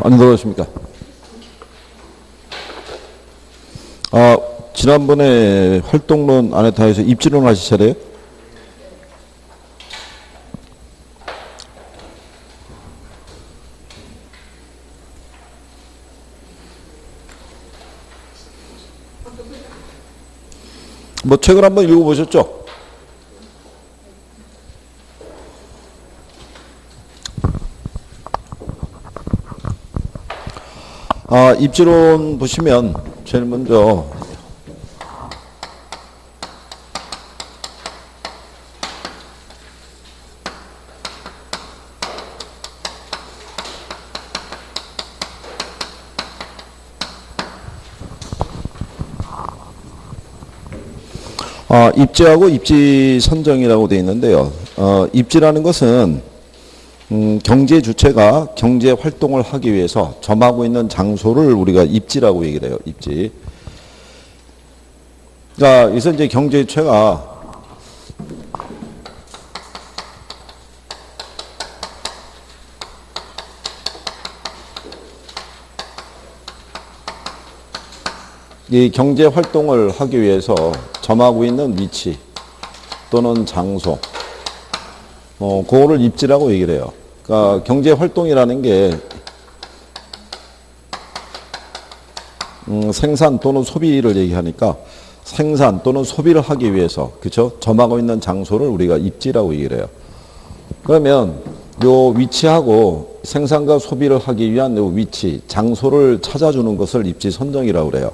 안 들어오십니까? 지난번에 활동론 안에 다 해서 입지론 하실 차례요? 뭐 책을 한번 읽어보셨죠? 입지론 보시면 제일 먼저 입지하고 입지 선정이라고 되어 있는데요. 입지라는 것은 경제 주체가 경제 활동을 하기 위해서 점하고 있는 장소를 우리가 입지라고 얘기를 해요. 입지. 자, 여기서 이제 경제 주체가 이 경제 활동을 하기 위해서 점하고 있는 위치 또는 장소, 그거를 입지라고 얘기를 해요. 그러니까 경제 활동이라는 게 생산 또는 소비를 얘기하니까 생산 또는 소비를 하기 위해서, 그렇죠? 점하고 있는 장소를 우리가 입지라고 얘기를 해요. 그러면 요 위치하고 생산과 소비를 하기 위한 요 위치, 장소를 찾아주는 것을 입지 선정이라고 그래요.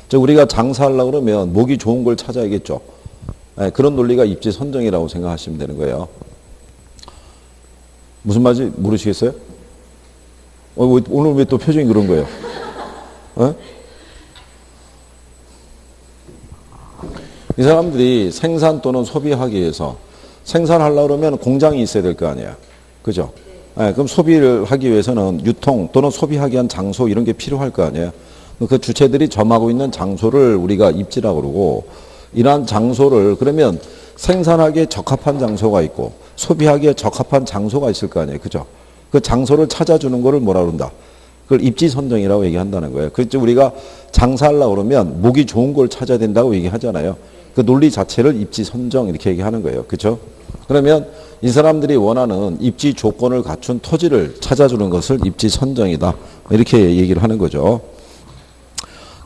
즉 우리가 장사하려고 그러면 목이 좋은 걸 찾아야겠죠. 네, 그런 논리가 입지 선정이라고 생각하시면 되는 거예요. 무슨 말인지 모르시겠어요? 오늘 왜 또 표정이 그런 거예요? 네? 이 사람들이 생산 또는 소비하기 위해서 생산하려고 그러면 공장이 있어야 될 거 아니에요. 그죠? 네, 그럼 소비를 하기 위해서는 유통 또는 소비하기 위한 장소 이런 게 필요할 거 아니에요. 그 주체들이 점하고 있는 장소를 우리가 입지라고 그러고, 이러한 장소를 그러면 생산하기에 적합한 장소가 있고 소비하기에 적합한 장소가 있을 거 아니에요. 그죠? 그 장소를 찾아주는 거를 뭐라 그런다? 그걸 입지 선정이라고 얘기한다는 거예요. 그렇죠. 우리가 장사하려고 그러면 목이 좋은 걸 찾아야 된다고 얘기하잖아요. 그 논리 자체를 입지 선정 이렇게 얘기하는 거예요. 그렇죠? 그러면 이 사람들이 원하는 입지 조건을 갖춘 토지를 찾아주는 것을 입지 선정이다. 이렇게 얘기를 하는 거죠.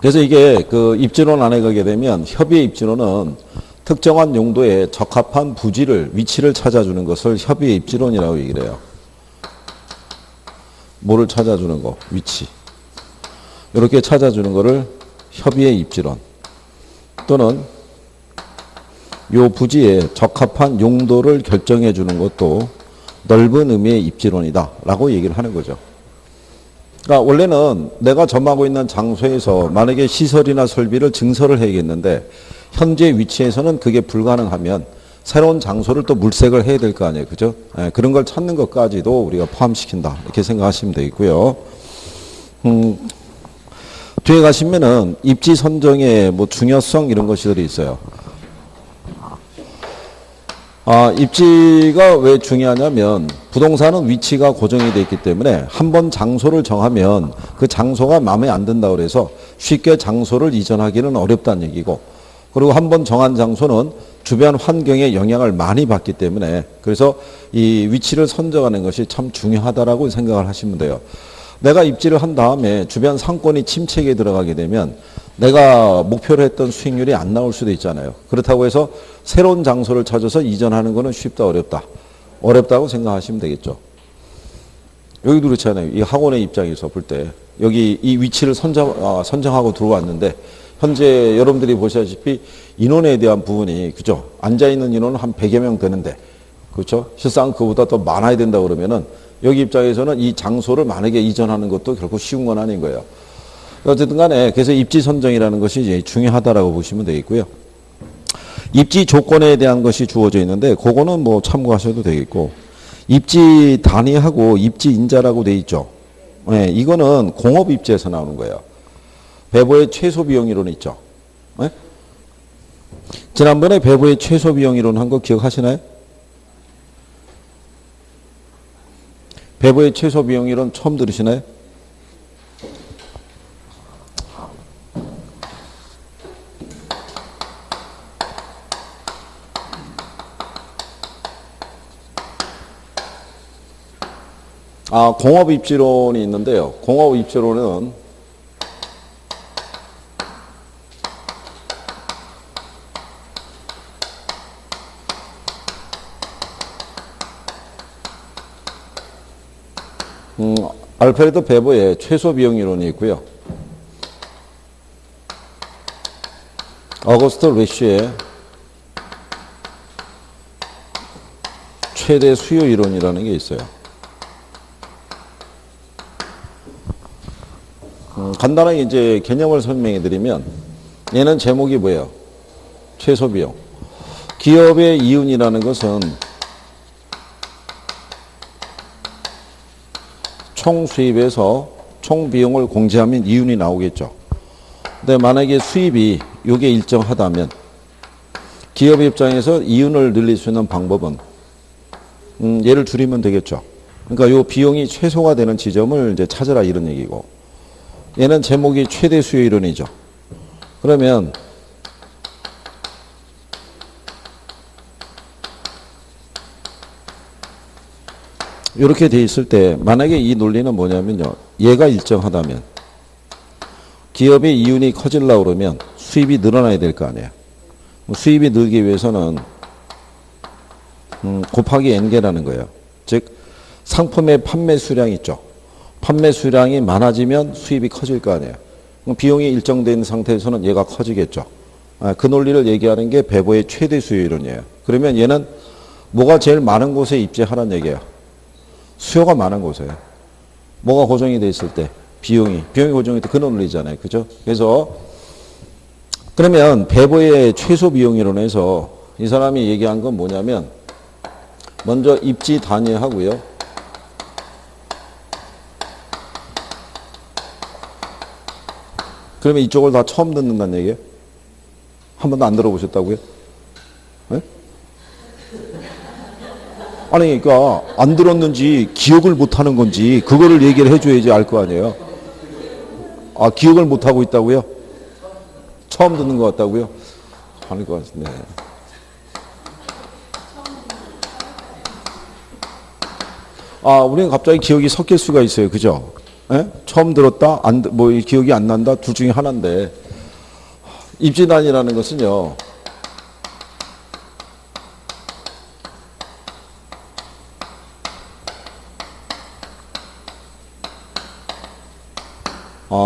그래서 이게 그 입지론 안에 가게 되면 협의의 입지론은 특정한 용도에 적합한 부지를, 위치를 찾아주는 것을 협의의 입지론이라고 얘기를 해요. 뭐를 찾아주는 거? 위치. 이렇게 찾아주는 거를 협의의 입지론. 또는 요 부지에 적합한 용도를 결정해 주는 것도 넓은 의미의 입지론이다 라고 얘기를 하는 거죠. 그러니까 원래는 내가 점하고 있는 장소에서 만약에 시설이나 설비를 증설을 해야겠는데 현재 위치에서는 그게 불가능하면 새로운 장소를 또 물색을 해야 될 거 아니에요. 그죠? 네, 그런 걸 찾는 것까지도 우리가 포함시킨다. 이렇게 생각하시면 되겠고요. 뒤에 가시면은 입지 선정의 뭐 중요성 이런 것들이 있어요. 입지가 왜 중요하냐면 부동산은 위치가 고정이 되어 있기 때문에 한번 장소를 정하면 그 장소가 마음에 안 든다고 그래서 쉽게 장소를 이전하기는 어렵다는 얘기고, 그리고 한번 정한 장소는 주변 환경에 영향을 많이 받기 때문에 그래서 이 위치를 선정하는 것이 참 중요하다라고 생각을 하시면 돼요. 내가 입지를 한 다음에 주변 상권이 침체기에 들어가게 되면 내가 목표로 했던 수익률이 안 나올 수도 있잖아요. 그렇다고 해서 새로운 장소를 찾아서 이전하는 거는 쉽다 어렵다? 어렵다고 생각하시면 되겠죠. 여기도 그렇잖아요. 이 학원의 입장에서 볼 때 여기 이 위치를 선정하고 들어왔는데 현재 여러분들이 보시다시피 인원에 대한 부분이, 그죠? 앉아있는 인원은 한 100여 명 되는데, 그렇죠? 실상 그보다 더 많아야 된다 그러면은 여기 입장에서는 이 장소를 만약에 이전하는 것도 결코 쉬운 건 아닌 거예요. 어쨌든 간에 그래서 입지 선정이라는 것이 이제 중요하다라고 보시면 되겠고요. 입지 조건에 대한 것이 주어져 있는데 그거는 뭐 참고하셔도 되겠고, 입지 단위하고 입지 인자라고 돼 있죠. 네, 이거는 공업 입지에서 나오는 거예요. 배부의 최소 비용 이론 있죠. 네? 지난번에 배부의 최소 비용 이론 한 거 기억하시나요? 배부의 최소 비용 이론 처음 들으시나요? 공업 입지론이 있는데요. 공업 입지론은 알프레드 베버의 최소 비용 이론이 있고요. 어거스트 레쉬의 최대 수요 이론이라는 게 있어요. 간단하게 이제 개념을 설명해 드리면 얘는 제목이 뭐예요? 최소 비용. 기업의 이윤이라는 것은 총 수입에서 총 비용을 공제하면 이윤이 나오겠죠. 근데 만약에 수입이 요게 일정하다면 기업 입장에서 이윤을 늘릴 수 있는 방법은 얘를 줄이면 되겠죠. 그러니까 요 비용이 최소가 되는 지점을 이제 찾으라 이런 얘기고, 얘는 제목이 최대 수요 이론이죠. 그러면 이렇게 돼 있을 때 만약에 이 논리는 뭐냐면요. 얘가 일정하다면 기업의 이윤이 커지려고 그러면 수입이 늘어나야 될 거 아니에요. 수입이 늘기 위해서는 곱하기 n개라는 거예요. 즉 상품의 판매 수량이 있죠. 판매 수량이 많아지면 수입이 커질 거 아니에요. 비용이 일정된 상태에서는 얘가 커지겠죠. 그 논리를 얘기하는 게 베버의 최대 수요 이론이에요. 그러면 얘는 뭐가 제일 많은 곳에 입지하라는 얘기예요. 수요가 많은 곳에. 뭐가 고정이 돼 있을 때? 비용이 고정이 돼 그 논리잖아요. 그죠? 그래서 그러면 베버의 최소 비용 이론에서 이 사람이 얘기한 건 뭐냐면 먼저 입지 단위하고요. 그러면 이쪽을 다 처음 듣는다는 얘기예요? 한 번도 안 들어보셨다고요? 네? 아니, 그러니까 안 들었는지 기억을 못하는 건지 그거를 얘기를 해줘야지 알 거 아니에요. 기억을 못하고 있다고요? 처음 듣는 것 같다고요? 아닐 것 같은데. 우리는 갑자기 기억이 섞일 수가 있어요. 그죠? 예? 처음 들었다, 기억이 안 난다, 둘 중에 하나인데, 입지단이라는 것은요,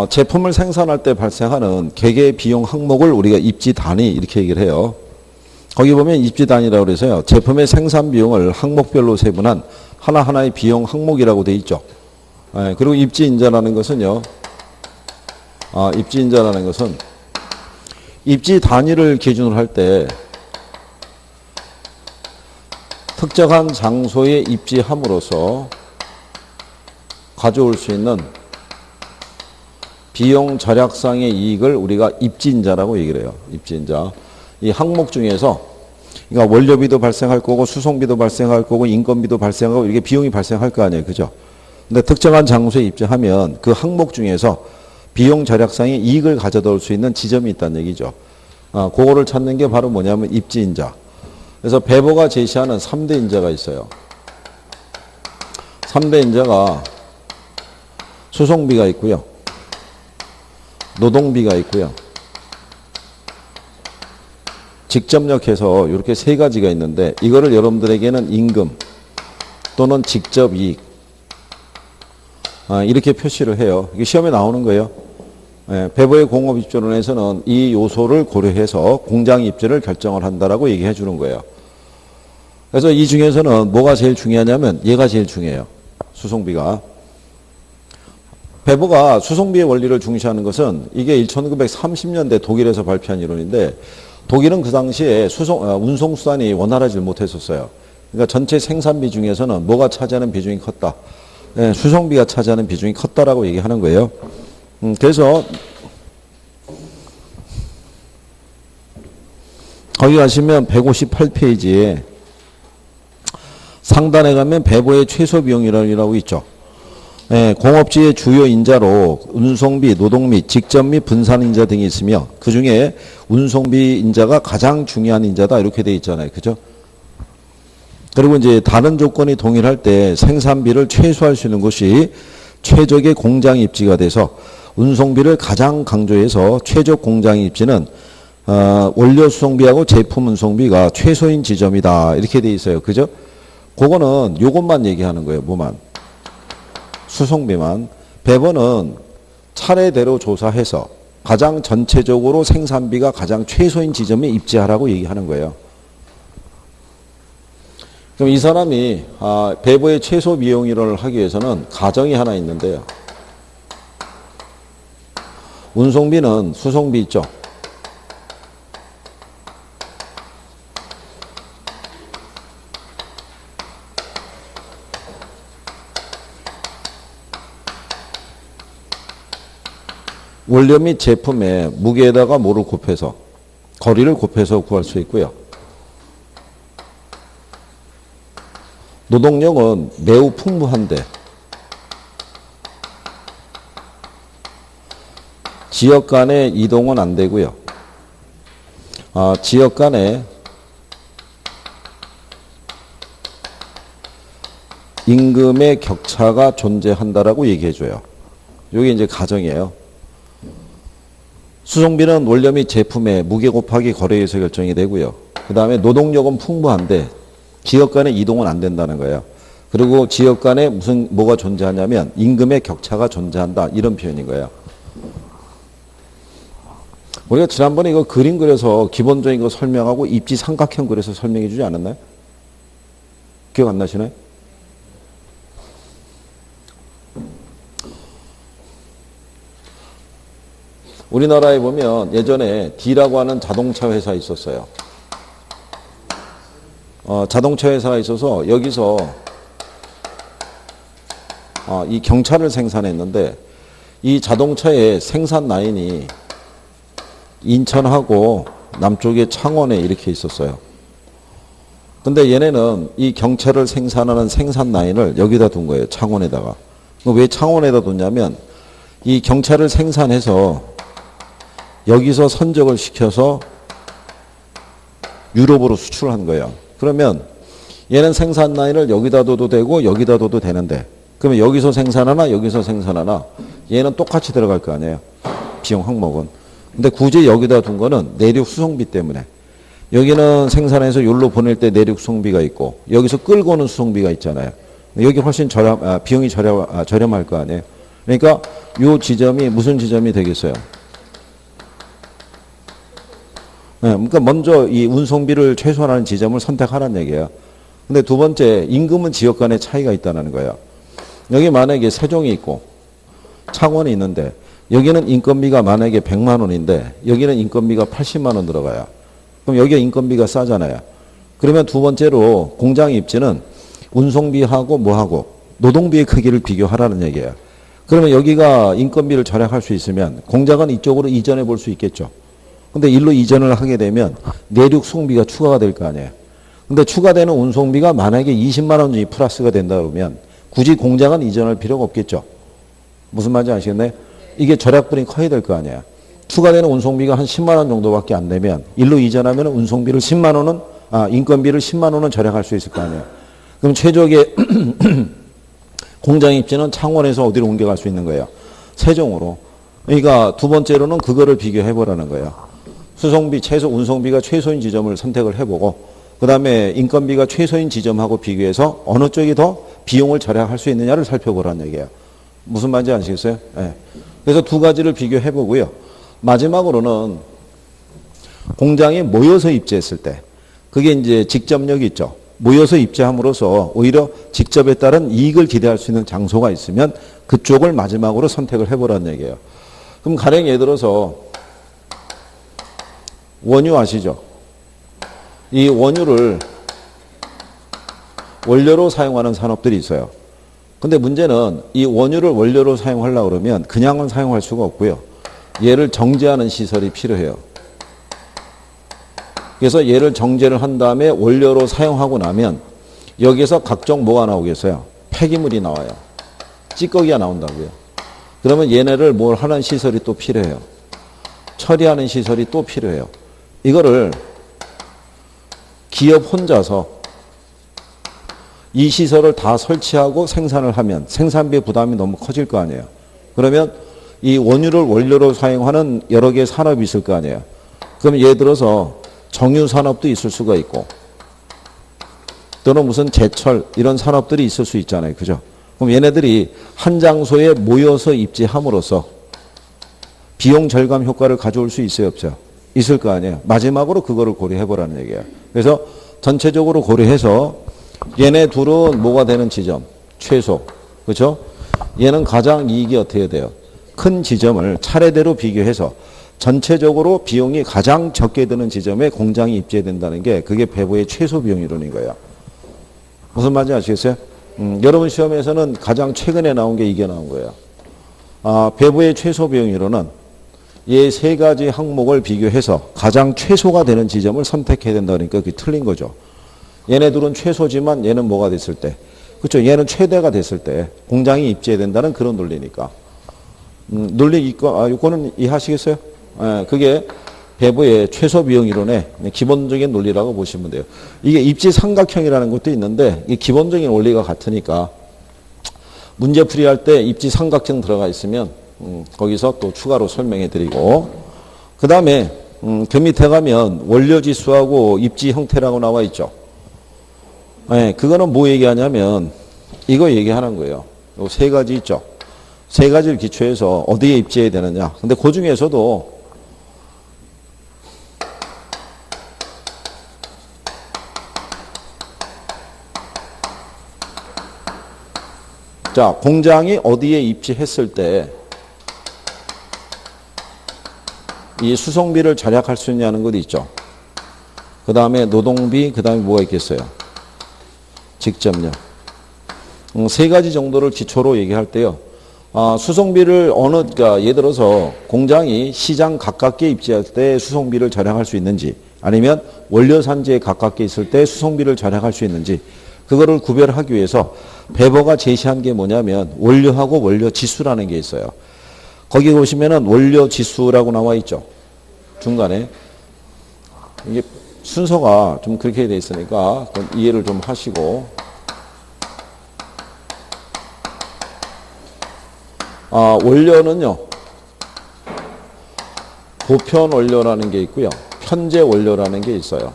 제품을 생산할 때 발생하는 개개 비용 항목을 우리가 입지 단위 이렇게 얘기를 해요. 거기 보면 입지 단위라고 그래서요. 제품의 생산 비용을 항목별로 세분한 하나하나의 비용 항목이라고 돼 있죠. 그리고 입지인자라는 것은요. 입지인자라는 것은 입지 단위를 기준으로 할 때 특정한 장소에 입지함으로써 가져올 수 있는 비용 절약상의 이익을 우리가 입지인자라고 얘기를 해요. 입지인자. 이 항목 중에서 그러니까 원료비도 발생할 거고 수송비도 발생할 거고 인건비도 발생하고 이렇게 비용이 발생할 거 아니에요. 그죠? 근데 특정한 장소에 입지하면 그 항목 중에서 비용 절약상의 이익을 가져다 올 수 있는 지점이 있다는 얘기죠. 그거를 찾는 게 바로 뭐냐면 입지인자. 그래서 베버가 제시하는 3대 인자가 있어요. 3대 인자가 수송비가 있고요. 노동비가 있고요. 직접력해서 이렇게 세 가지가 있는데 이거를 여러분들에게는 임금 또는 직접 이익 이렇게 표시를 해요. 이게 시험에 나오는 거예요. 베버의 공업 입지론에서는 이 요소를 고려해서 공장 입지를 결정을 한다라고 얘기해 주는 거예요. 그래서 이 중에서는 뭐가 제일 중요하냐면 얘가 제일 중요해요. 수송비가. 베버가 수송비의 원리를 중시하는 것은 이게 1930년대 독일에서 발표한 이론인데 독일은 그 당시에 운송수단이 원활하지 못했었어요. 그러니까 전체 생산비 중에서는 뭐가 차지하는 비중이 컸다. 수송비가 차지하는 비중이 컸다라고 얘기하는 거예요. 그래서 거기 가시면 158페이지에 상단에 가면 베버의 최소 비용이라고 있죠. 공업지의 주요 인자로 운송비, 노동비, 직접 및 분산 인자 등이 있으며 그 중에 운송비 인자가 가장 중요한 인자다 이렇게 돼 있잖아요. 그죠? 그리고 이제 다른 조건이 동일할 때 생산비를 최소화할 수 있는 것이 최적의 공장 입지가 돼서 운송비를 가장 강조해서 최적 공장 입지는 원료 수송비하고 제품 운송비가 최소인 지점이다. 이렇게 돼 있어요. 그죠? 그거는 요것만 얘기하는 거예요. 뭐만? 수송비만. 배번은 차례대로 조사해서 가장 전체적으로 생산비가 가장 최소인 지점에 입지하라고 얘기하는 거예요. 그럼 이 사람이 배부의 최소 비용이를 하기 위해서는 가정이 하나 있는데요. 운송비는 수송비 있죠. 원료 및 제품의 무게에다가 뭐를 곱해서 거리를 곱해서 구할 수 있고요. 노동력은 매우 풍부한데 지역 간의 이동은 안 되고요. 지역 간의 임금의 격차가 존재한다라고 얘기해줘요. 이게 이제 가정이에요. 수송비는 원료 및 제품의 무게 곱하기 거래에서 결정이 되고요. 그 다음에 노동력은 풍부한데 지역 간의 이동은 안 된다는 거예요. 그리고 지역 간에 뭐가 존재하냐면 임금의 격차가 존재한다. 이런 표현인 거예요. 우리가 지난번에 이거 그림 그려서 기본적인 거 설명하고 입지 삼각형 그려서 설명해 주지 않았나요? 기억 안 나시나요? 우리나라에 보면 예전에 D라고 하는 자동차 회사 있었어요. 자동차 회사가 있어서 여기서 이 경차를 생산했는데 이 자동차의 생산 라인이 인천하고 남쪽에 창원에 이렇게 있었어요. 근데 얘네는 이 경차를 생산하는 생산 라인을 여기다 둔 거예요. 창원에다가. 왜 창원에다 뒀냐면 이 경차를 생산해서 여기서 선적을 시켜서 유럽으로 수출한 거예요. 그러면 얘는 생산 라인을 여기다 둬도 되고 여기다 둬도 되는데 그러면 여기서 생산하나 여기서 생산하나 얘는 똑같이 들어갈 거 아니에요. 비용 항목은. 근데 굳이 여기다 둔 거는 내륙 수송비 때문에 여기는 생산해서 여기로 보낼 때 내륙 수송비가 있고 여기서 끌고 오는 수송비가 있잖아요. 여기 훨씬 비용이 저렴할 거 아니에요. 그러니까 이 지점이 무슨 지점이 되겠어요? 네, 그러니까 먼저 이 운송비를 최소화하는 지점을 선택하라는 얘기예요. 근데 두 번째, 임금은 지역 간의 차이가 있다는 거예요. 여기 만약에 세종이 있고 창원이 있는데 여기는 인건비가 만약에 100만 원인데 여기는 인건비가 80만 원 들어가요. 그럼 여기가 인건비가 싸잖아요. 그러면 두 번째로 공장 입지는 운송비하고 뭐하고 노동비의 크기를 비교하라는 얘기예요. 그러면 여기가 인건비를 절약할 수 있으면 공장은 이쪽으로 이전해 볼 수 있겠죠. 근데 일로 이전을 하게 되면 내륙 수송비가 추가가 될 거 아니에요. 근데 추가되는 운송비가 만약에 20만 원 정도 플러스가 된다 그러면 굳이 공장은 이전할 필요가 없겠죠. 무슨 말인지 아시겠나요? 이게 절약분이 커야 될 거 아니에요. 추가되는 운송비가 한 10만 원 정도밖에 안 되면 일로 이전하면 운송비를 10만 원은 인건비를 10만 원은 절약할 수 있을 거 아니에요. 그럼 최적의 공장 입지는 창원에서 어디로 옮겨갈 수 있는 거예요? 세종으로. 그러니까 두 번째로는 그거를 비교해 보라는 거예요. 수송비, 운송비가 최소인 지점을 선택을 해보고 그 다음에 인건비가 최소인 지점하고 비교해서 어느 쪽이 더 비용을 절약할 수 있느냐를 살펴보라는 얘기예요. 무슨 말인지 아시겠어요? 네. 그래서 두 가지를 비교해 보고요. 마지막으로는 공장에 모여서 입지했을 때 그게 이제 직접력이 있죠. 모여서 입지함으로써 오히려 직접에 따른 이익을 기대할 수 있는 장소가 있으면 그쪽을 마지막으로 선택을 해보라는 얘기예요. 그럼 가령 예를 들어서 원유 아시죠? 이 원유를 원료로 사용하는 산업들이 있어요. 근데 문제는 이 원유를 원료로 사용하려고 그러면 그냥은 사용할 수가 없고요. 얘를 정제하는 시설이 필요해요. 그래서 얘를 정제를 한 다음에 원료로 사용하고 나면 여기에서 각종 뭐가 나오겠어요? 폐기물이 나와요. 찌꺼기가 나온다고요. 그러면 얘네를 뭘 하는 시설이 또 필요해요. 처리하는 시설이 또 필요해요. 이거를 기업 혼자서 이 시설을 다 설치하고 생산을 하면 생산비 부담이 너무 커질 거 아니에요. 그러면 이 원유를 원료로 사용하는 여러 개의 산업이 있을 거 아니에요. 그럼 예를 들어서 정유 산업도 있을 수가 있고 또는 무슨 제철 이런 산업들이 있을 수 있잖아요. 그죠? 그럼 얘네들이 한 장소에 모여서 입지함으로써 비용 절감 효과를 가져올 수 있어요, 없어요? 있을 거 아니에요. 마지막으로 그거를 고려해보라는 얘기예요. 그래서 전체적으로 고려해서 얘네 둘은 뭐가 되는 지점? 최소. 그렇죠? 얘는 가장 이익이 어떻게 돼요? 큰 지점을 차례대로 비교해서 전체적으로 비용이 가장 적게 드는 지점에 공장이 입지해야 된다는 게 그게 배부의 최소 비용 이론인 거예요. 무슨 말인지 아시겠어요? 여러분 시험에서는 가장 최근에 나온 게 이게 나온 거예요. 배부의 최소 비용 이론은 이 세 가지 항목을 비교해서 가장 최소가 되는 지점을 선택해야 된다 그러니까 그게 틀린 거죠. 얘네들은 최소지만 얘는 뭐가 됐을 때, 그렇죠? 얘는 최대가 됐을 때 공장이 입지해야 된다는 그런 논리니까. 논리 이거는 이해하시겠어요? 그게 배부의 최소 비용 이론의 기본적인 논리라고 보시면 돼요. 이게 입지 삼각형이라는 것도 있는데 이 기본적인 원리가 같으니까 문제 풀이할 때 입지 삼각형 들어가 있으면 거기서 또 추가로 설명해 드리고 그 다음에 그 밑에 가면 원료 지수하고 입지 형태라고 나와 있죠. 그거는 뭐 얘기하냐면 이거 얘기하는 거예요. 요 세 가지 있죠. 세 가지를 기초해서 어디에 입지해야 되느냐. 근데 그 중에서도 자, 공장이 어디에 입지했을 때 이 수송비를 절약할 수 있냐는 것도 있죠. 그 다음에 노동비, 그 다음에 뭐가 있겠어요? 직접력. 세 가지 정도를 기초로 얘기할 때요. 수송비를 그러니까 예를 들어서 공장이 시장 가깝게 입지할 때 수송비를 절약할 수 있는지 아니면 원료 산지에 가깝게 있을 때 수송비를 절약할 수 있는지 그거를 구별하기 위해서 배버가 제시한 게 뭐냐면 원료하고 원료 지수라는 게 있어요. 거기 보시면은 원료 지수라고 나와 있죠. 중간에. 이게 순서가 좀 그렇게 돼 있으니까 이해를 좀 하시고. 원료는요. 보편 원료라는 게 있고요. 편제 원료라는 게 있어요.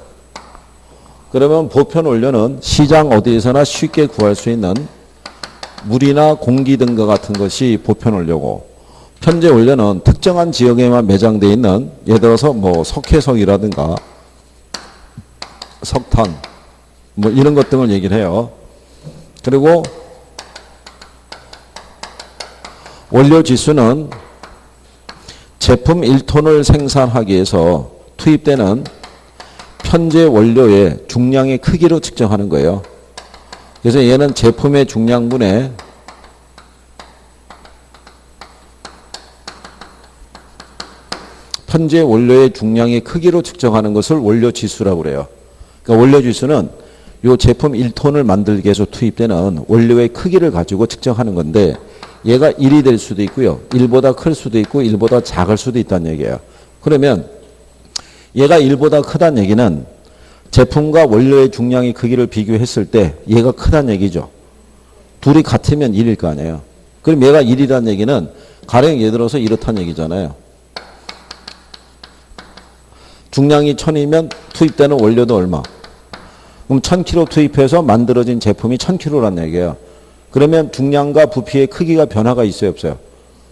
그러면 보편 원료는 시장 어디에서나 쉽게 구할 수 있는 물이나 공기 등과 같은 것이 보편 원료고 편제 원료는 특정한 지역에만 매장되어 있는 예를 들어서 뭐 석회석이라든가 석탄 뭐 이런 것 등을 얘기를 해요. 그리고 원료 지수는 제품 1톤을 생산하기 위해서 투입되는 편제 원료의 중량의 크기로 측정하는 거예요. 그래서 얘는 제품의 중량분의 편제 원료의 중량의 크기로 측정하는 것을 원료 지수라고 그래요. 그러니까 원료 지수는 이 제품 1톤을 만들기 위해서 투입되는 원료의 크기를 가지고 측정하는 건데 얘가 1이 될 수도 있고요. 1보다 클 수도 있고 1보다 작을 수도 있다는 얘기예요. 그러면 얘가 1보다 크다는 얘기는 제품과 원료의 중량의 크기를 비교했을 때 얘가 크다는 얘기죠. 둘이 같으면 1일 거 아니에요. 그럼 얘가 1이라는 얘기는 가령 예를 들어서 이렇다는 얘기잖아요. 중량이 1000이면 투입되는 원료도 얼마? 그럼 1000kg 투입해서 만들어진 제품이 1000kg라는 얘기예요. 그러면 중량과 부피의 크기가 변화가 있어요, 없어요?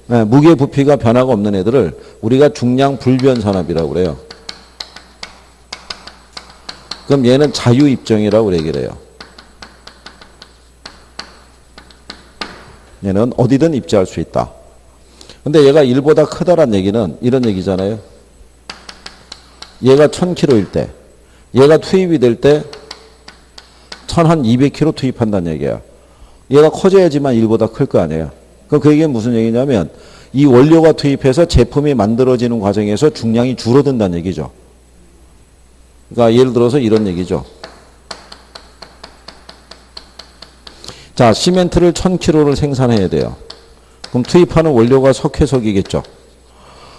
네, 무게 부피가 변화가 없는 애들을 우리가 중량 불변 산업이라고 그래요. 그럼 얘는 자유입정이라고 얘기를 해요. 얘는 어디든 입지할 수 있다. 근데 얘가 1보다 크다란 얘기는 이런 얘기잖아요. 얘가 1000kg일 때, 얘가 투입이 될 때 1200kg 투입한다는 얘기야. 얘가 커져야지만 1보다 클 거 아니에요. 그럼 그 얘기는 무슨 얘기냐면 이 원료가 투입해서 제품이 만들어지는 과정에서 중량이 줄어든다는 얘기죠. 그러니까 예를 들어서 이런 얘기죠. 자, 시멘트를 1000kg를 생산해야 돼요. 그럼 투입하는 원료가 석회석이겠죠.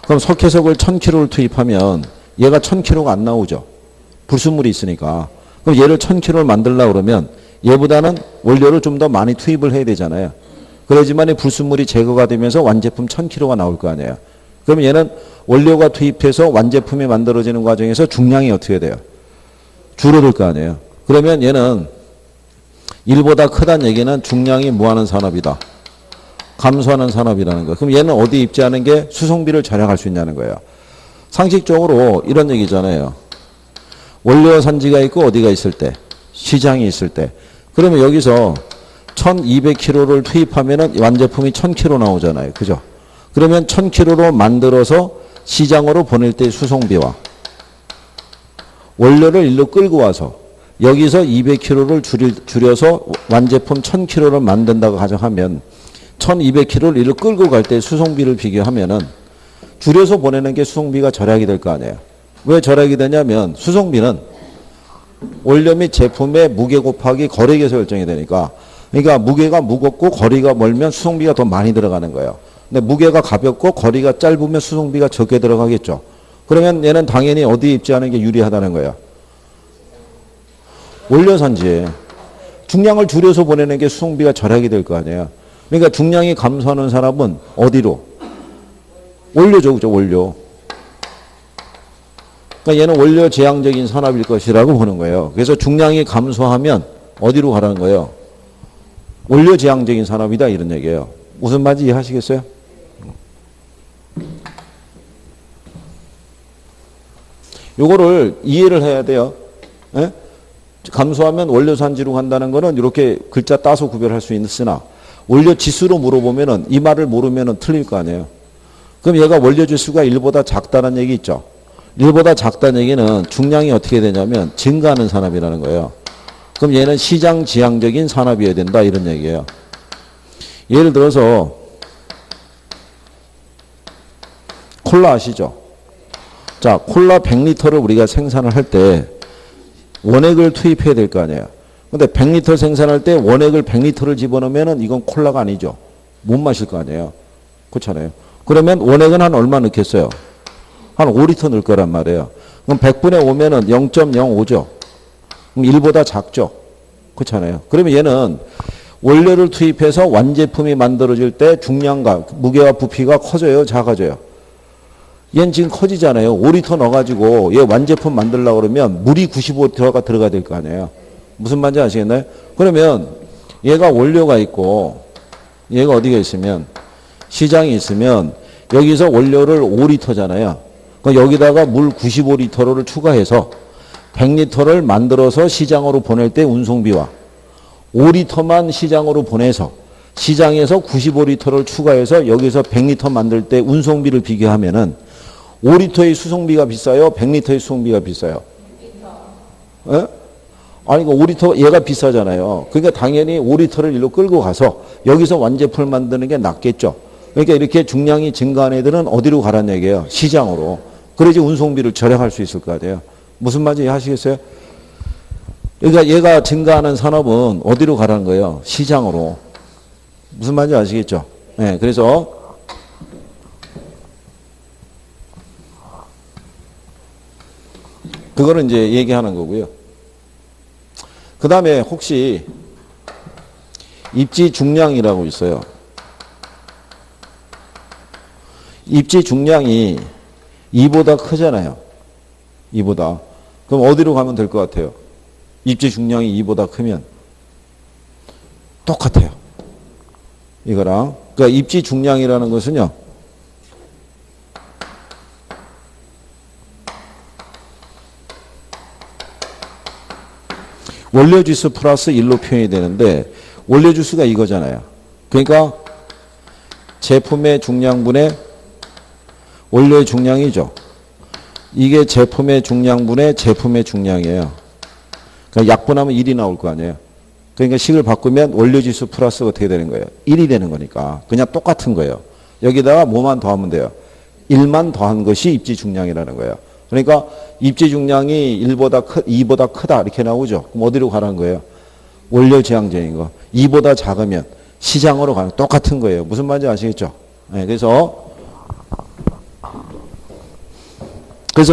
그럼 석회석을 1000kg를 투입하면 얘가 1000kg가 안 나오죠. 불순물이 있으니까. 그럼 얘를 1000kg를 만들려고 그러면 얘보다는 원료를 좀 더 많이 투입을 해야 되잖아요. 그러지만 이 불순물이 제거가 되면서 완제품 1000kg가 나올 거 아니에요. 그럼 얘는 원료가 투입해서 완제품이 만들어지는 과정에서 중량이 어떻게 돼요? 줄어들 거 아니에요. 그러면 얘는 1보다 크다는 얘기는 중량이 뭐하는 산업이다? 감소하는 산업이라는 거예요. 그럼 얘는 어디 입지하는 게 수송비를 절약할 수 있냐는 거예요. 상식적으로 이런 얘기잖아요. 원료 산지가 있고 어디가 있을 때? 시장이 있을 때. 그러면 여기서 1200kg를 투입하면 완제품이 1000kg 나오잖아요. 그죠? 그러면 1000kg로 만들어서 시장으로 보낼 때 수송비와 원료를 일로 끌고 와서 여기서 200kg를 줄여서 완제품 1000kg를 만든다고 가정하면 1200kg를 일로 끌고 갈 때 수송비를 비교하면은 줄여서 보내는 게 수송비가 절약이 될 거 아니에요. 왜 절약이 되냐면 수송비는 원료 및 제품의 무게 곱하기 거리에서 결정이 되니까 그러니까 무게가 무겁고 거리가 멀면 수송비가 더 많이 들어가는 거예요. 근데 무게가 가볍고 거리가 짧으면 수송비가 적게 들어가겠죠. 그러면 얘는 당연히 어디 입지하는 게 유리하다는 거예요. 원료 산지에 중량을 줄여서 보내는 게 수송비가 절약이 될 거 아니에요. 그러니까 중량이 감소하는 사람은 어디로? 원료죠, 그죠? 원료. 그러니까 얘는 원료 제한적인 산업일 것이라고 보는 거예요. 그래서 중량이 감소하면 어디로 가라는 거예요? 원료 제한적인 산업이다 이런 얘기예요. 무슨 말인지 이해하시겠어요? 요거를 이해를 해야 돼요. 예? 감소하면 원료 산지로 간다는 거는 이렇게 글자 따서 구별할 수 있으나 원료 지수로 물어보면은 이 말을 모르면은 틀릴 거 아니에요. 그럼 얘가 원료 지수가 1보다 작다는 얘기 있죠. 1보다 작다는 얘기는 중량이 어떻게 되냐면 증가하는 산업이라는 거예요. 그럼 얘는 시장 지향적인 산업이어야 된다 이런 얘기예요. 예를 들어서 콜라 아시죠? 자, 콜라 100리터를 우리가 생산을 할 때 원액을 투입해야 될 거 아니에요. 근데 100리터 생산할 때 원액을 100리터를 집어넣으면 이건 콜라가 아니죠. 못 마실 거 아니에요. 그렇잖아요. 그러면 원액은 한 얼마 넣겠어요? 한 5리터 넣을 거란 말이에요. 그럼 100분의 5면은 0.05죠. 그럼 1보다 작죠. 그렇잖아요. 그러면 얘는 원료를 투입해서 완제품이 만들어질 때 중량과 무게와 부피가 커져요, 작아져요? 얘는 지금 커지잖아요. 5리터 넣어가지고 얘 완제품 만들려고 그러면 물이 95리터가 들어가야 될 거 아니에요. 무슨 말인지 아시겠나요? 그러면 얘가 원료가 있고 얘가 어디가 있으면 시장이 있으면 여기서 원료를 5리터잖아요. 그럼 여기다가 물 95리터를 추가해서 100리터를 만들어서 시장으로 보낼 때 운송비와 5리터만 시장으로 보내서 시장에서 95리터를 추가해서 여기서 100리터 만들 때 운송비를 비교하면은 5리터의 수송비가 비싸요? 100리터의 수송비가 비싸요? 예? 아니, 5리터 얘가 비싸잖아요. 그러니까 당연히 5리터를 일로 끌고 가서 여기서 완제품을 만드는 게 낫겠죠. 그러니까 이렇게 중량이 증가한 애들은 어디로 가라는 얘기예요? 시장으로. 그래야지 운송비를 절약할 수 있을 거 아니에요. 무슨 말인지 하시겠어요? 그러니까 얘가 증가하는 산업은 어디로 가라는 거예요? 시장으로. 무슨 말인지 아시겠죠? 네, 그래서 그거는 이제 얘기하는 거고요. 그 다음에 혹시 입지 중량이라고 있어요. 입지 중량이 2보다 크잖아요. 2보다. 그럼 어디로 가면 될 것 같아요? 입지 중량이 2보다 크면 똑같아요. 이거랑. 그러니까 입지 중량이라는 것은요. 원료지수 플러스 1로 표현이 되는데 원료지수가 이거잖아요. 그러니까 제품의 중량분의 원료의 중량이죠. 이게 제품의 중량분의 제품의 중량이에요. 그러니까 약분하면 1이 나올 거 아니에요. 그러니까 식을 바꾸면 원료지수 플러스 어떻게 되는 거예요? 1이 되는 거니까 그냥 똑같은 거예요. 여기다가 뭐만 더하면 돼요? 1만 더한 것이 입지 중량이라는 거예요. 그러니까 입지 중량이 2보다 크다 이렇게 나오죠. 그럼 어디로 가라는 거예요? 원료 지향적인 거. 2보다 작으면 시장으로 가는 똑같은 거예요. 무슨 말인지 아시겠죠? 네, 그래서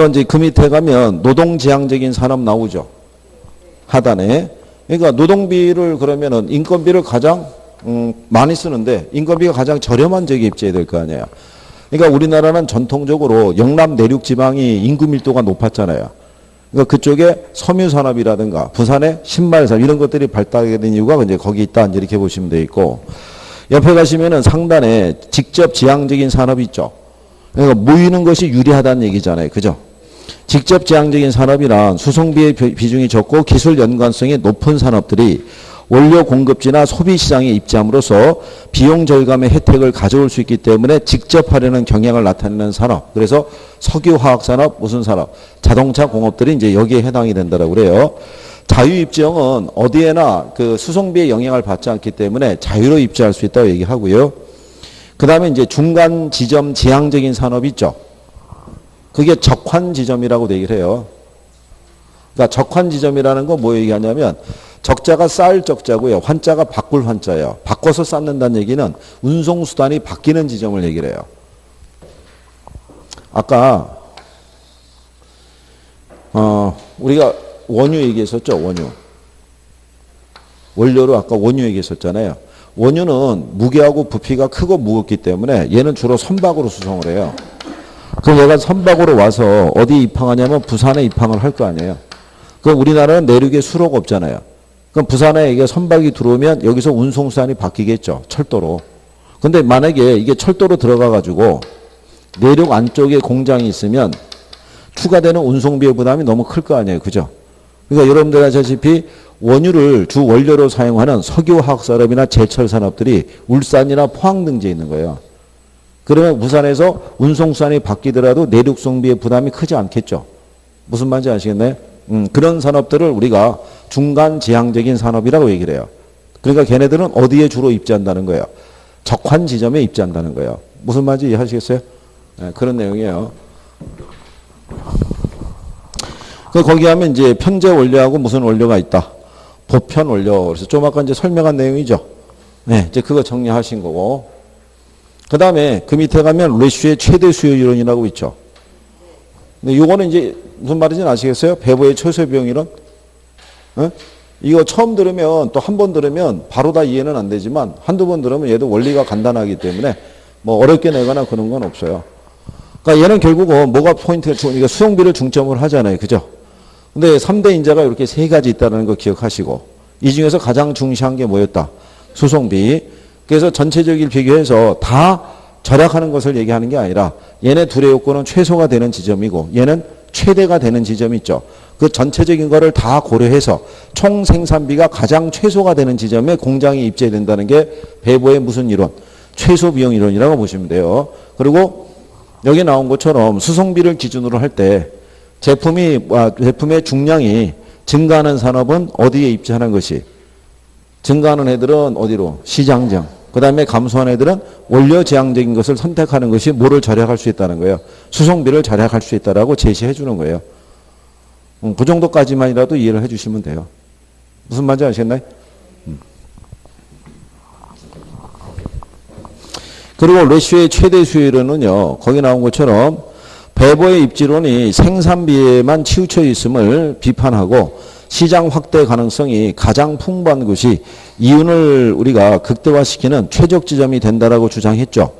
이제 그 밑에 가면 노동 지향적인 산업 나오죠. 하단에. 그러니까 노동비를 그러면은 인건비를 가장 많이 쓰는데 인건비가 가장 저렴한 지역에 입지해야 될 거 아니에요. 그러니까 우리나라는 전통적으로 영남 내륙 지방이 인구 밀도가 높았잖아요. 그러니까 그쪽에 섬유산업이라든가 부산의 신발산업 이런 것들이 발달하게 된 이유가 이제 거기 있다 이렇게 보시면 돼 있고, 옆에 가시면은 상단에 직접 지향적인 산업이 있죠. 그러니까 모이는 것이 유리하다는 얘기잖아요. 그죠? 직접 지향적인 산업이란 수송비의 비중이 적고 기술 연관성이 높은 산업들이 원료 공급지나 소비 시장에 입지함으로써 비용 절감의 혜택을 가져올 수 있기 때문에 직접 하려는 경향을 나타내는 산업. 그래서 석유 화학 산업, 무슨 산업, 자동차 공업들이 이제 여기에 해당이 된다라고 그래요. 자유 입지형은 어디에나 그 수송비의 영향을 받지 않기 때문에 자유로 입지할 수 있다고 얘기하고요. 그다음에 이제 중간 지점 지향적인 산업이 있죠. 그게 적환 지점이라고 얘기를 해요. 그러니까 적환 지점이라는 건 뭐 얘기하냐면 적자가 쌓을 적자고요. 환자가 바꿀 환자예요. 바꿔서 쌓는다는 얘기는 운송수단이 바뀌는 지점을 얘기를 해요. 아까 우리가 원유 얘기했었죠. 원유. 원료로 아까 원유 얘기했었잖아요. 원유는 무게하고 부피가 크고 무겁기 때문에 얘는 주로 선박으로 수송을 해요. 그럼 얘가 선박으로 와서 어디 입항하냐면 부산에 입항을 할 거 아니에요. 그럼 우리나라는 내륙에 수로가 없잖아요. 그럼 부산에 이게 선박이 들어오면 여기서 운송수단이 바뀌겠죠. 철도로. 근데 만약에 이게 철도로 들어가가지고 내륙 안쪽에 공장이 있으면 추가되는 운송비의 부담이 너무 클 거 아니에요. 그죠? 그러니까 여러분들 아시다시피 원유를 주 원료로 사용하는 석유화학산업이나 제철산업들이 울산이나 포항 등지에 있는 거예요. 그러면 부산에서 운송수단이 바뀌더라도 내륙송비의 부담이 크지 않겠죠. 무슨 말인지 아시겠나요? 그런 산업들을 우리가 중간 지향적인 산업이라고 얘기를 해요. 그러니까 걔네들은 어디에 주로 입지한다는 거예요? 적환 지점에 입지한다는 거예요. 무슨 말인지 이해하시겠어요? 네, 그런 내용이에요. 거기 하면 이제 편제 원료하고 무슨 원료가 있다. 보편 원료. 그래서 좀 아까 이제 설명한 내용이죠. 네, 이제 그거 정리하신 거고. 그 다음에 그 밑에 가면 레슈의 최대 수요 이론이라고 있죠. 근데 요거는 이제 무슨 말인지 아시겠어요? 배보의 최소 비용 이론? 어? 이거 처음 들으면 또 한 번 들으면 바로 다 이해는 안 되지만 한두 번 들으면 얘도 원리가 간단하기 때문에 뭐 어렵게 내거나 그런 건 없어요. 그러니까 얘는 결국은 뭐가 포인트가 그러니까 수용비를 중점으로 하잖아요. 그죠? 근데 3대 인자가 이렇게 세 가지 있다는 거 기억하시고 이 중에서 가장 중시한 게 뭐였다? 수송비. 그래서 전체적인 비교해서 다 절약하는 것을 얘기하는 게 아니라 얘네 둘의 요건은 최소가 되는 지점이고 얘는 최대가 되는 지점이 있죠. 그 전체적인 거를 다 고려해서 총 생산비가 가장 최소가 되는 지점에 공장이 입지된다는 게 배보의 무슨 이론? 최소 비용 이론이라고 보시면 돼요. 그리고 여기 나온 것처럼 수송비를 기준으로 할 때 제품의 중량이 증가하는 산업은 어디에 입지하는 것이? 증가하는 애들은 어디로? 시장정. 그 다음에 감소한 애들은 원료 제한적인 것을 선택하는 것이 뭐를 절약할 수 있다는 거예요. 수송비를 절약할 수 있다라고 제시해 주는 거예요. 그 정도까지만이라도 이해를 해 주시면 돼요. 무슨 말인지 아시겠나요? 그리고 레슈의 최대 수요율은요, 거기 나온 것처럼 배보의 입지론이 생산비에만 치우쳐 있음을 비판하고 시장 확대 가능성이 가장 풍부한 것이 이윤을 우리가 극대화시키는 최적 지점이 된다라고 주장했죠.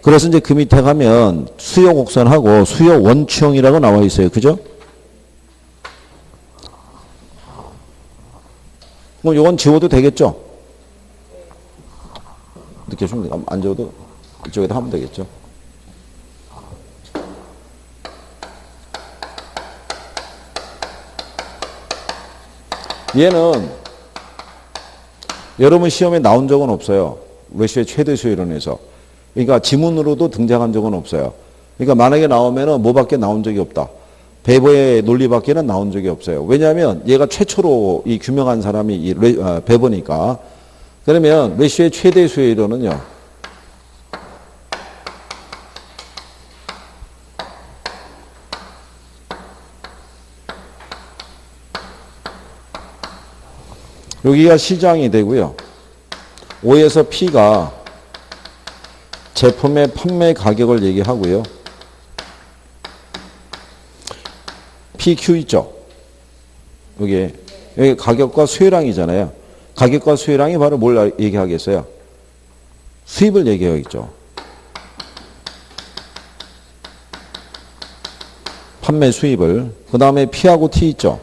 그래서 이제 그 밑에 가면 수요 곡선하고 수요 원추형이라고 나와 있어요. 그죠? 그럼 이건 지워도 되겠죠? 느껴지면 안 지워도 이쪽에다 하면 되겠죠? 얘는 여러분 시험에 나온 적은 없어요. 레슈의 최대 수요이론에서. 그러니까 지문으로도 등장한 적은 없어요. 그러니까 만약에 나오면은 뭐밖에 나온 적이 없다. 배보의 논리밖에는 나온 적이 없어요. 왜냐하면 얘가 최초로 이 규명한 사람이 배보니까. 그러면 레슈의 최대 수요이론은요. 여기가 시장이 되고요. O에서 P가 제품의 판매 가격을 얘기하고요. PQ 있죠? 여기에 여기 가격과 수요량이잖아요. 가격과 수요량이 바로 뭘 얘기하겠어요? 수입을 얘기하겠죠. 판매 수입을. 그 다음에 P하고 T 있죠.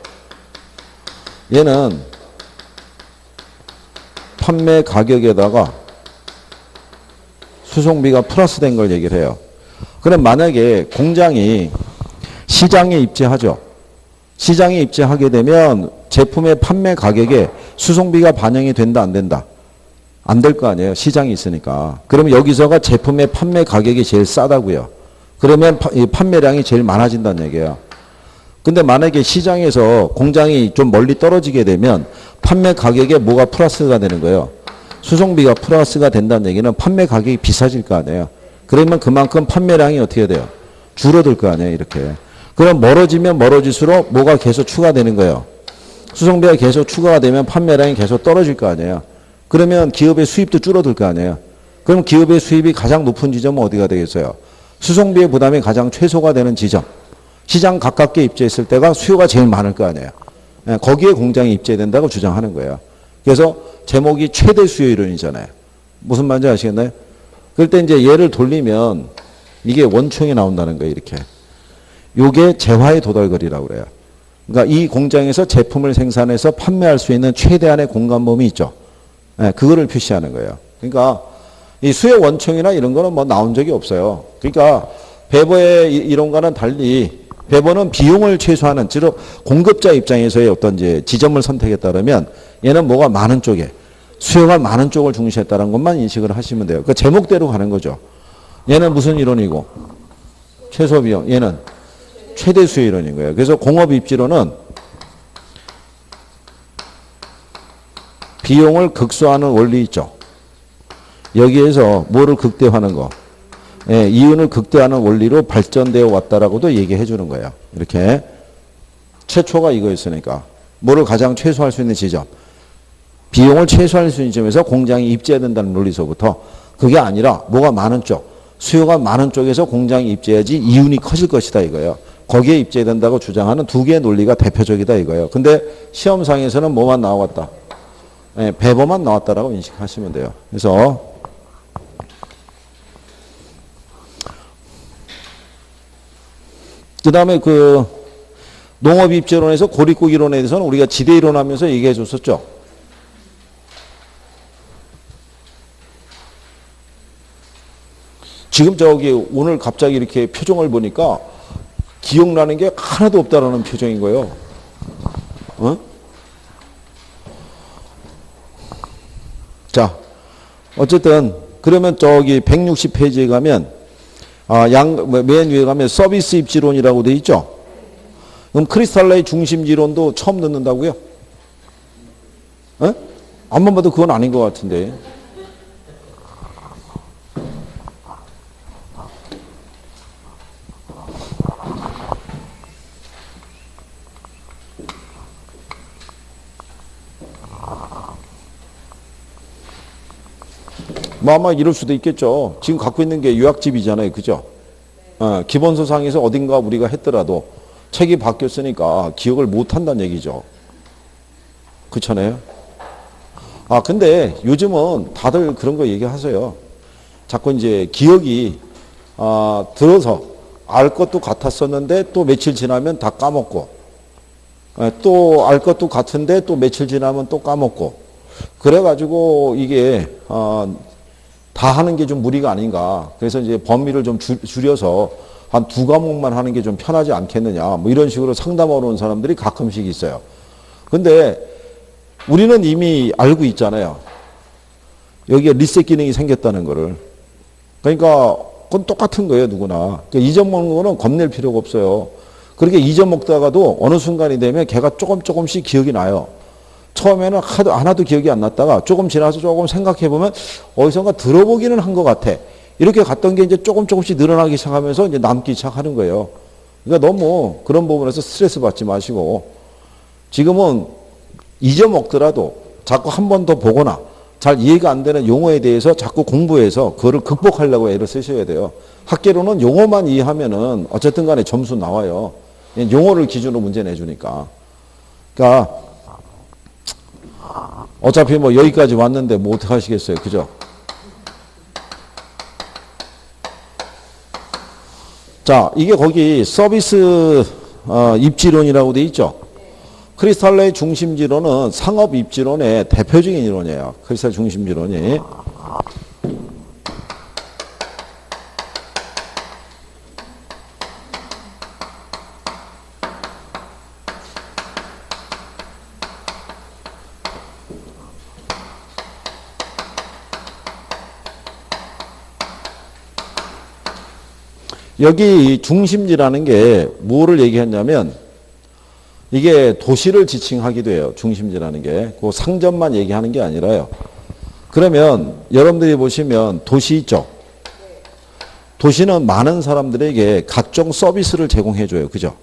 얘는 판매 가격에다가 수송비가 플러스 된 걸 얘기를 해요. 그럼 만약에 공장이 시장에 입지하죠. 시장에 입지하게 되면 제품의 판매 가격에 수송비가 반영이 된다, 안 된다? 안 될 거 아니에요. 시장이 있으니까. 그러면 여기서가 제품의 판매 가격이 제일 싸다고요. 그러면 판매량이 제일 많아진다는 얘기예요. 근데 만약에 시장에서 공장이 좀 멀리 떨어지게 되면 판매 가격에 뭐가 플러스가 되는 거예요? 수송비가 플러스가 된다는 얘기는 판매 가격이 비싸질 거 아니에요. 그러면 그만큼 판매량이 어떻게 돼요? 줄어들 거 아니에요. 이렇게. 그럼 멀어지면 멀어질수록 뭐가 계속 추가되는 거예요? 수송비가 계속 추가가 되면 판매량이 계속 떨어질 거 아니에요. 그러면 기업의 수입도 줄어들 거 아니에요. 그럼 기업의 수입이 가장 높은 지점은 어디가 되겠어요? 수송비의 부담이 가장 최소가 되는 지점. 시장 가깝게 입지했을 때가 수요가 제일 많을 거 아니에요. 거기에 공장이 입지된다고 주장하는 거예요. 그래서 제목이 최대 수요 이론이잖아요. 무슨 말인지 아시겠나요? 그럴 때 이제 얘를 돌리면 이게 원총이 나온다는 거예요. 이렇게. 요게 재화의 도달거리라고 그래요. 그러니까 이 공장에서 제품을 생산해서 판매할 수 있는 최대한의 공간범위 있죠. 그거를 표시하는 거예요. 그러니까 이 수요 원총이나 이런 거는 뭐 나온 적이 없어요. 그러니까 배버의 이론과는 달리 배버는 비용을 최소화하는, 즉 공급자 입장에서의 어떤 이제 지점을 선택했다면 얘는 뭐가 많은 쪽에, 수요가 많은 쪽을 중시했다는 것만 인식을 하시면 돼요. 그 제목대로 가는 거죠. 얘는 무슨 이론이고? 최소 비용. 얘는 최대 수요 이론인 거예요. 그래서 공업 입지로는 비용을 극소화하는 원리 있죠. 여기에서 뭐를 극대화하는 거? 이윤을 극대화하는 원리로 발전되어 왔다라고도 얘기해 주는 거예요. 이렇게. 최초가 이거였으니까. 뭐를 가장 최소화할 수 있는 지점. 비용을 최소화할 수 있는 지점에서 공장이 입지해야 된다는 논리서부터 그게 아니라 뭐가 많은 쪽, 수요가 많은 쪽에서 공장이 입지해야지 이윤이 커질 것이다 이거예요. 거기에 입지해야 된다고 주장하는 두 개의 논리가 대표적이다 이거예요. 근데 시험상에서는 뭐만 나왔다? 배버만 나왔다라고 인식하시면 돼요. 그래서 그 다음에 그 농업 입지론에서 고립국 이론에 대해서는 우리가 지대 이론 하면서 얘기해 줬었죠. 지금 저기 오늘 갑자기 이렇게 표정을 보니까 기억나는 게 하나도 없다라는 표정인 거예요. 어? 자, 어쨌든 그러면 저기 160페이지에 가면 맨 위에 가면 서비스 입지론이라고 돼 있죠. 그럼 크리스탈라의 중심지론도 처음 듣는다고요? 안만 봐도 그건 아닌 것 같은데. 뭐 아마 이럴 수도 있겠죠. 지금 갖고 있는 게 요약집이잖아요. 그죠? 기본서상에서 어딘가 우리가 했더라도 책이 바뀌었으니까 기억을 못 한다는 얘기죠. 그렇잖아요. 근데 요즘은 다들 그런 거 얘기하세요. 자꾸 이제 기억이 들어서 알 것도 같았었는데 또 며칠 지나면 다 까먹고 또 알 것도 같은데 또 며칠 지나면 또 까먹고 그래가지고 이게 다 하는 게 좀 무리가 아닌가. 그래서 이제 범위를 좀 줄여서 한 2과목만 하는 게 좀 편하지 않겠느냐. 뭐 이런 식으로 상담하러 온 사람들이 가끔씩 있어요. 근데 우리는 이미 알고 있잖아요. 여기에 리셋 기능이 생겼다는 거를. 그러니까 그건 똑같은 거예요, 누구나. 그러니까 잊어먹는 거는 겁낼 필요가 없어요. 그렇게 잊어먹다가도 어느 순간이 되면 걔가 조금씩 기억이 나요. 처음에는 하나도 기억이 안 났다가 조금 지나서 조금 생각해보면 어디선가 들어보기는 한 것 같아. 이렇게 갔던 게 이제 조금씩 늘어나기 시작하면서 이제 남기 시작하는 거예요. 그러니까 너무 그런 부분에서 스트레스 받지 마시고 지금은 잊어먹더라도 자꾸 한 번 더 보거나 잘 이해가 안 되는 용어에 대해서 자꾸 공부해서 그거를 극복하려고 애를 쓰셔야 돼요. 학계로는 용어만 이해하면은 어쨌든 간에 점수 나와요. 용어를 기준으로 문제 내주니까. 그러니까 어차피 뭐 여기까지 왔는데 뭐 어떻게 하시겠어요? 그죠? 자, 이게 거기 서비스 입지론이라고 돼 있죠? 크리스탈의 중심지론은 상업 입지론의 대표적인 이론이에요. 크리스탈 중심지론이. 여기 중심지라는 게 뭐를 얘기했냐면 이게 도시를 지칭하기도 해요. 중심지라는 게. 그 상점만 얘기하는 게 아니라요. 그러면 여러분들이 보시면 도시 있죠? 도시는 많은 사람들에게 각종 서비스를 제공해줘요. 그죠?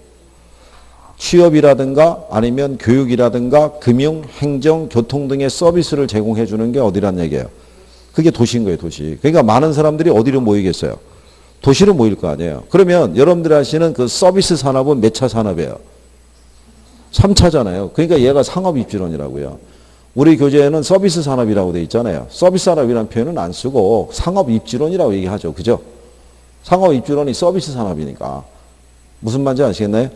취업이라든가 아니면 교육이라든가 금융, 행정, 교통 등의 서비스를 제공해주는 게 어디란 얘기예요? 그게 도시인 거예요. 도시. 그러니까 많은 사람들이 어디로 모이겠어요? 도시로 모일 거 아니에요. 그러면 여러분들이 하시는 그 서비스 산업은 몇 차 산업이에요? 3차잖아요. 그러니까 얘가 상업 입지론이라고요. 우리 교재에는 서비스 산업이라고 돼 있잖아요. 서비스 산업이라는 표현은 안 쓰고 상업 입지론이라고 얘기하죠. 그죠? 상업 입지론이 서비스 산업이니까. 무슨 말인지 아시겠나요?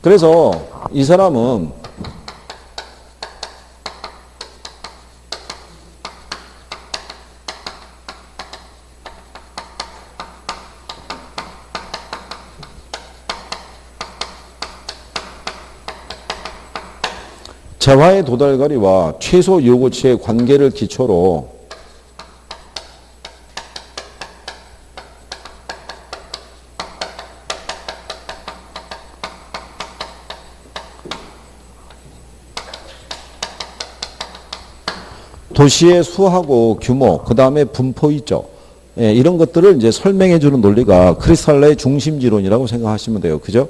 그래서 이 사람은 재화의 도달거리와 최소 요구치의 관계를 기초로 도시의 수하고 규모, 그 다음에 분포 있죠. 예, 이런 것들을 이제 설명해 주는 논리가 크리스탈의 중심지론이라고 생각하시면 돼요. 그죠?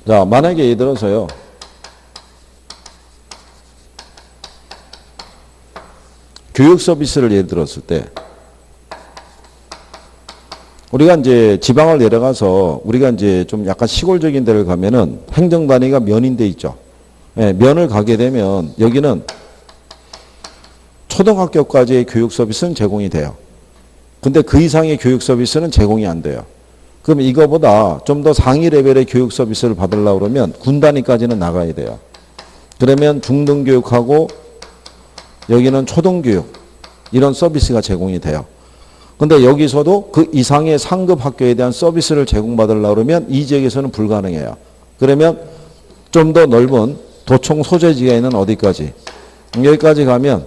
자, 만약에 예를 들어서요. 교육 서비스를 예를 들었을 때 우리가 이제 지방을 내려가서 우리가 이제 좀 약간 시골적인 데를 가면은 행정 단위가 면인 데 있죠. 예, 면을 가게 되면 여기는 초등학교까지의 교육 서비스는 제공이 돼요. 근데 그 이상의 교육 서비스는 제공이 안 돼요. 그럼 이거보다 좀 더 상위 레벨의 교육 서비스를 받으려고 그러면 군 단위까지는 나가야 돼요. 그러면 중등교육하고 여기는 초등교육 이런 서비스가 제공이 돼요. 근데 여기서도 그 이상의 상급 학교에 대한 서비스를 제공받으려고 그러면 이 지역에서는 불가능해요. 그러면 좀 더 넓은 도청 소재지가 있는 어디까지? 여기까지 가면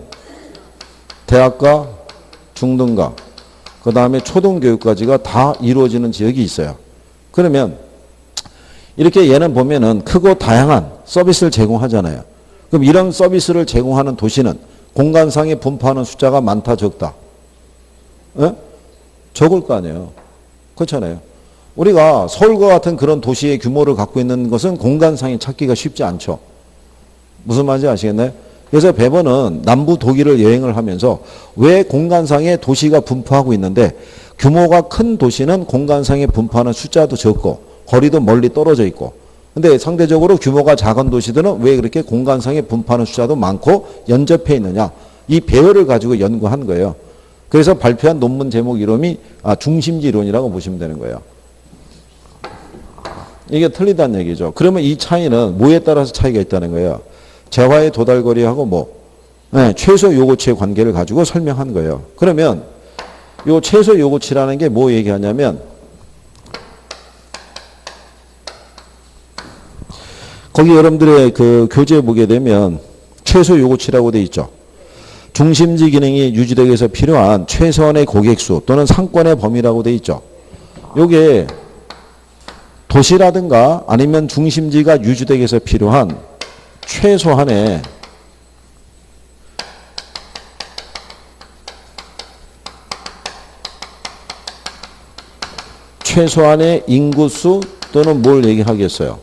대학과 중등과 그 다음에 초등교육까지가 다 이루어지는 지역이 있어요. 그러면 이렇게 얘는 보면은 크고 다양한 서비스를 제공하잖아요. 그럼 이런 서비스를 제공하는 도시는 공간상에 분포하는 숫자가 많다 적다? 에? 적을 거 아니에요. 그렇잖아요. 우리가 서울과 같은 그런 도시의 규모를 갖고 있는 것은 공간상에 찾기가 쉽지 않죠. 무슨 말인지 아시겠나요? 그래서 베버는 남부 독일을 여행을 하면서 왜 공간상에 도시가 분포하고 있는데 규모가 큰 도시는 공간상에 분포하는 숫자도 적고 거리도 멀리 떨어져 있고 근데 상대적으로 규모가 작은 도시들은 왜 그렇게 공간상에 분포하는 숫자도 많고 연접해 있느냐 이 배열을 가지고 연구한 거예요. 그래서 발표한 논문 제목 이름이 중심지론이라고 보시면 되는 거예요. 이게 틀리다는 얘기죠. 그러면 이 차이는 뭐에 따라서 차이가 있다는 거예요. 재화의 도달거리하고 최소 요구치의 관계를 가지고 설명한 거예요. 그러면 요 최소 요구치라는 게 뭐 얘기하냐면 거기 여러분들의 그 교재에 보게 되면 최소 요구치라고 돼 있죠. 중심지 기능이 유지되기 위해서 필요한 최소한의 고객수 또는 상권의 범위라고 돼 있죠. 요게 도시라든가 아니면 중심지가 유지되기 위해서 필요한 최소한의 인구수 또는 뭘 얘기하겠어요?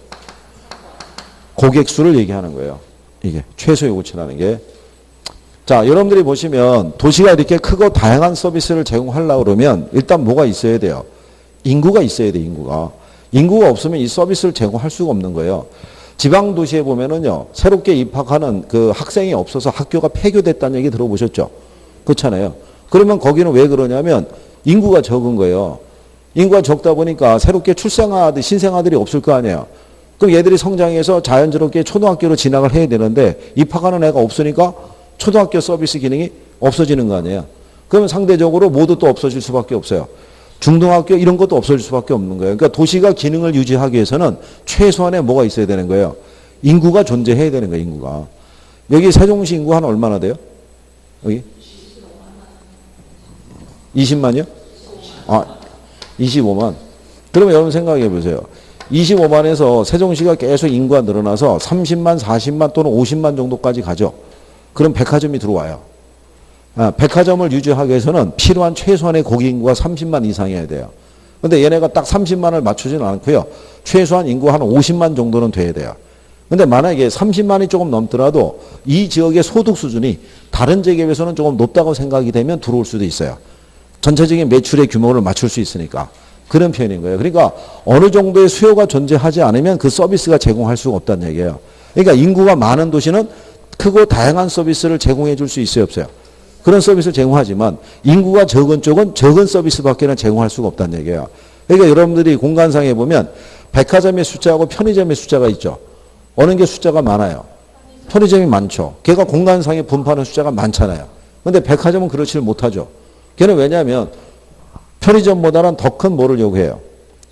고객수를 얘기하는 거예요. 이게 최소 요구치라는 게. 자, 여러분들이 보시면 도시가 이렇게 크고 다양한 서비스를 제공하려고 그러면 일단 뭐가 있어야 돼요? 인구가 있어야 돼, 인구가. 인구가 없으면 이 서비스를 제공할 수가 없는 거예요. 지방 도시에 보면은요, 새롭게 입학하는 그 학생이 없어서 학교가 폐교됐다는 얘기 들어보셨죠? 그렇잖아요. 그러면 거기는 왜 그러냐면 인구가 적은 거예요. 인구가 적다 보니까 새롭게 출생아들, 신생아들이 없을 거 아니에요. 그럼 얘들이 성장해서 자연스럽게 초등학교로 진학을 해야 되는데 입학하는 애가 없으니까 초등학교 서비스 기능이 없어지는 거 아니에요. 그러면 상대적으로 모두 또 없어질 수밖에 없어요. 중등학교 이런 것도 없어질 수밖에 없는 거예요. 그러니까 도시가 기능을 유지하기 위해서는 최소한의 뭐가 있어야 되는 거예요. 인구가 존재해야 되는 거예요. 인구가. 여기 세종시 인구 한 얼마나 돼요? 여기? 20만이요? 아, 25만. 그러면 여러분 생각해 보세요. 25만에서 세종시가 계속 인구가 늘어나서 30만, 40만 또는 50만 정도까지 가죠. 그럼 백화점이 들어와요. 백화점을 유지하기 위해서는 필요한 최소한의 고객 인구가 30만 이상이어야 돼요. 근데 얘네가 딱 30만을 맞추지는 않고요. 최소한 인구 한 50만 정도는 돼야 돼요. 근데 만약에 30만이 조금 넘더라도 이 지역의 소득 수준이 다른 지역에 비해서는 조금 높다고 생각이 되면 들어올 수도 있어요. 전체적인 매출의 규모를 맞출 수 있으니까. 그런 표현인 거예요. 그러니까 어느 정도의 수요가 존재하지 않으면 그 서비스가 제공할 수가 없다는 얘기예요. 그러니까 인구가 많은 도시는 크고 다양한 서비스를 제공해 줄 수 있어요, 없어요? 그런 서비스를 제공하지만 인구가 적은 쪽은 적은 서비스밖에는 제공할 수가 없다는 얘기예요. 그러니까 여러분들이 공간상에 보면 백화점의 숫자하고 편의점의 숫자가 있죠. 어느 게 숫자가 많아요? 편의점이 많죠. 걔가 공간상에 분포하는 숫자가 많잖아요. 그런데 백화점은 그렇지를 못하죠. 걔는 왜냐하면 편의점보다는 더 큰 뭐를 요구해요?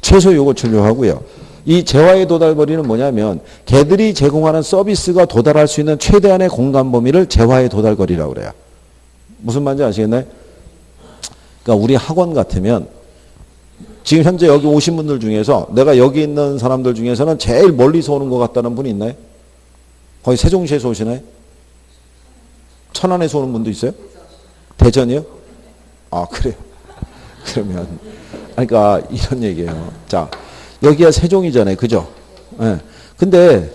최소 요구치를 요구하고요. 이 재화의 도달거리는 뭐냐면 걔들이 제공하는 서비스가 도달할 수 있는 최대한의 공간 범위를 재화의 도달거리라고 그래요. 무슨 말인지 아시겠나요? 그러니까 우리 학원 같으면 지금 현재 여기 오신 분들 중에서 내가 여기 있는 사람들 중에서는 제일 멀리서 오는 것 같다는 분이 있나요? 거의 세종시에서 오시나요? 천안에서 오는 분도 있어요? 대전이요? 아, 그래요? 그러면 그러니까 이런 얘기예요. 자, 여기가 세종이잖아요. 그죠? 예. 근데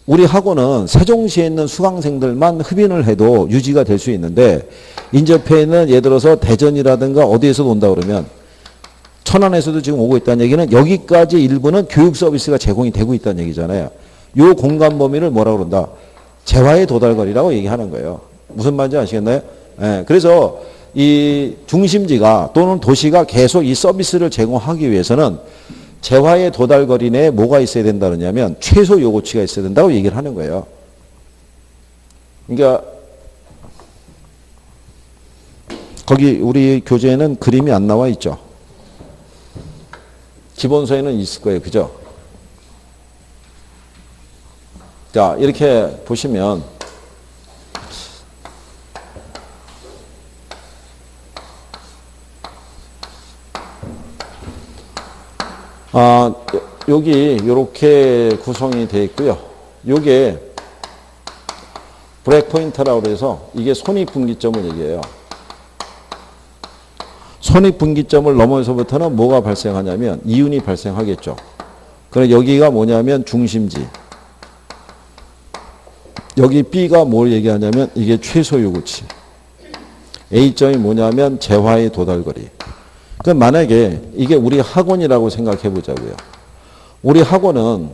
우리 학원은 세종시에 있는 수강생들만 흡인을 해도 유지가 될 수 있는데 인접해 있는 예를 들어서 대전이라든가 어디에서 온다 그러면 천안에서도 지금 오고 있다는 얘기는 여기까지 일부는 교육 서비스가 제공이 되고 있다는 얘기잖아요. 요 공간 범위를 뭐라고 그런다? 재화의 도달거리라고 얘기하는 거예요. 무슨 말인지 아시겠나요? 예. 그래서 이 중심지가 또는 도시가 계속 이 서비스를 제공하기 위해서는 재화의 도달거리 내에 뭐가 있어야 된다 그러냐면 최소 요구치가 있어야 된다고 얘기를 하는 거예요. 그러니까 거기 우리 교재에는 그림이 안 나와 있죠. 기본서에는 있을 거예요. 그죠? 자, 이렇게 보시면 여기 이렇게 구성이 되어 있고요. 이게 브레이크 포인트라고 해서 이게 손익분기점을 얘기해요. 손익분기점을 넘어서부터는 뭐가 발생하냐면 이윤이 발생하겠죠. 그럼 여기가 뭐냐면 중심지. 여기 B가 뭘 얘기하냐면 이게 최소 요구치. A점이 뭐냐면 재화의 도달거리. 그럼 만약에 이게 우리 학원이라고 생각해 보자고요. 우리 학원은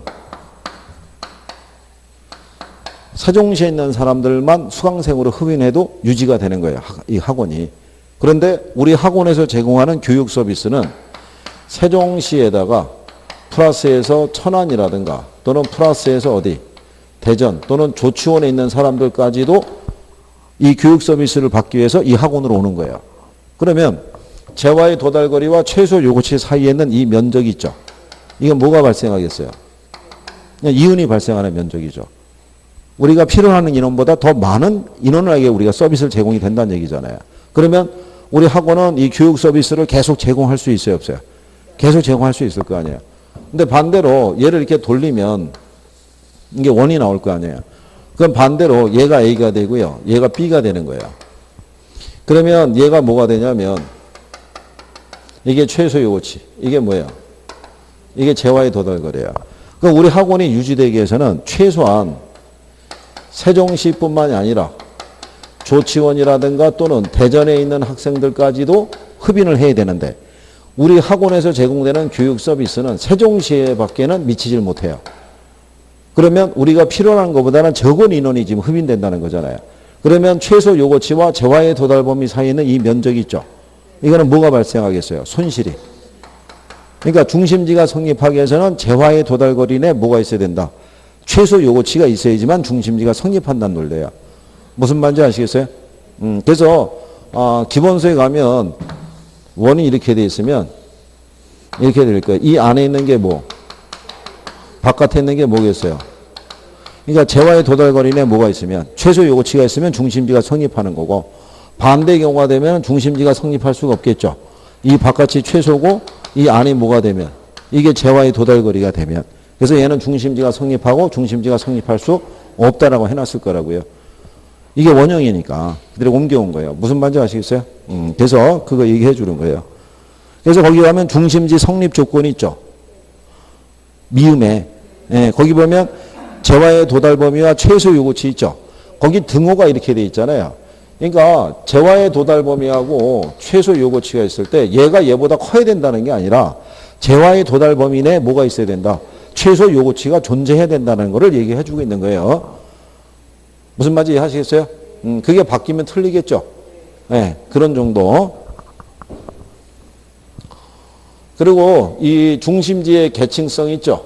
세종시에 있는 사람들만 수강생으로 흡인해도 유지가 되는 거예요. 이 학원이. 그런데 우리 학원에서 제공하는 교육 서비스는 세종시에다가 플러스해서 천안이라든가 또는 플러스해서 어디 대전 또는 조치원에 있는 사람들까지도 이 교육 서비스를 받기 위해서 이 학원으로 오는 거예요. 그러면 재화의 도달거리와 최소 요구치 사이에 있는 이 면적이 있죠. 이건 뭐가 발생하겠어요? 그냥 이윤이 발생하는 면적이죠. 우리가 필요하는 인원보다 더 많은 인원에게 우리가 서비스를 제공이 된다는 얘기잖아요. 그러면 우리 학원은 이 교육 서비스를 계속 제공할 수 있어요, 없어요? 계속 제공할 수 있을 거 아니에요. 근데 반대로 얘를 이렇게 돌리면 이게 원이 나올 거 아니에요. 그럼 반대로 얘가 A가 되고요. 얘가 B가 되는 거예요. 그러면 얘가 뭐가 되냐면 이게 최소 요구치. 이게 뭐예요? 이게 재화의 도달거리예요. 그럼 우리 학원이 유지되기 위해서는 최소한 세종시뿐만이 아니라 조치원이라든가 또는 대전에 있는 학생들까지도 흡인을 해야 되는데 우리 학원에서 제공되는 교육 서비스는 세종시에 밖에는 미치질 못해요. 그러면 우리가 필요한 것보다는 적은 인원이 지금 흡인된다는 거잖아요. 그러면 최소 요거치와 재화의 도달 범위 사이에 있는 이 면적이 있죠. 이거는 뭐가 발생하겠어요? 손실이. 그러니까 중심지가 성립하기 위해서는 재화의 도달 거리 내에 뭐가 있어야 된다? 최소 요거치가 있어야지만 중심지가 성립한다는 논리예요. 무슨 말인지 아시겠어요? 그래서 기본서에 가면 원이 이렇게 돼 있으면 이렇게 될 거예요. 이 안에 있는 게 뭐? 바깥에 있는 게 뭐겠어요? 그러니까 재화의 도달 거리 내에 뭐가 있으면 최소 요거치가 있으면 중심지가 성립하는 거고, 반대 경우가 되면 중심지가 성립할 수가 없겠죠. 이 바깥이 최소고 이 안이 뭐가 되면 이게 재화의 도달 거리가 되면, 그래서 얘는 중심지가 성립하고 중심지가 성립할 수 없다라고 해놨을 거라고요. 이게 원형이니까 그대로 옮겨온 거예요. 무슨 말인지 아시겠어요? 그래서 그거 얘기해 주는 거예요. 그래서 거기 가면 중심지 성립 조건이 있죠. 미음에. 예, 거기 보면 재화의 도달 범위와 최소 요구치 있죠. 거기 등호가 이렇게 돼 있잖아요. 그러니까 재화의 도달 범위하고 최소 요구치가 있을 때 얘가 얘보다 커야 된다는 게 아니라 재화의 도달 범위 내에 뭐가 있어야 된다. 최소 요구치가 존재해야 된다는 것을 얘기해 주고 있는 거예요. 무슨 말인지 이해하시겠어요? 그게 바뀌면 틀리겠죠. 네, 그런 정도. 그리고 이 중심지의 계층성 있죠.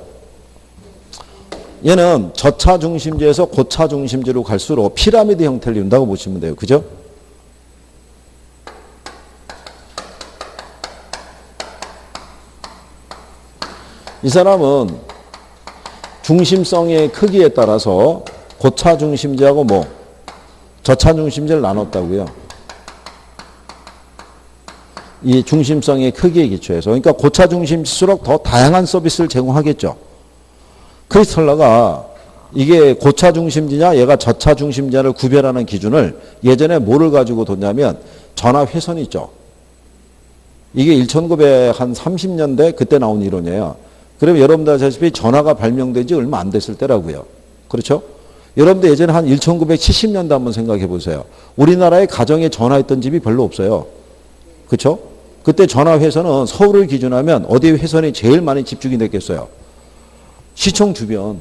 얘는 저차 중심지에서 고차 중심지로 갈수록 피라미드 형태를 이룬다고 보시면 돼요. 그죠? 이 사람은 중심성의 크기에 따라서 고차 중심지하고 뭐 저차 중심지를 나눴다고요. 이 중심성의 크기에 기초해서. 그러니까 고차 중심지일수록 더 다양한 서비스를 제공하겠죠. 크리스탈러가 이게 고차 중심지냐 얘가 저차 중심지냐를 구별하는 기준을 예전에 뭐를 가지고 뒀냐면 전화 회선 있죠. 이게 1930년대 그때 나온 이론이에요. 그러면 여러분들 아시다시피 전화가 발명된 지 얼마 안 됐을 때라고요. 그렇죠? 여러분들 예전에 한 1970년대 한번 생각해 보세요. 우리나라에 가정에 전화했던 집이 별로 없어요. 그렇죠? 그때 전화 회선은 서울을 기준하면 어디 회선이 제일 많이 집중이 됐겠어요? 시청 주변.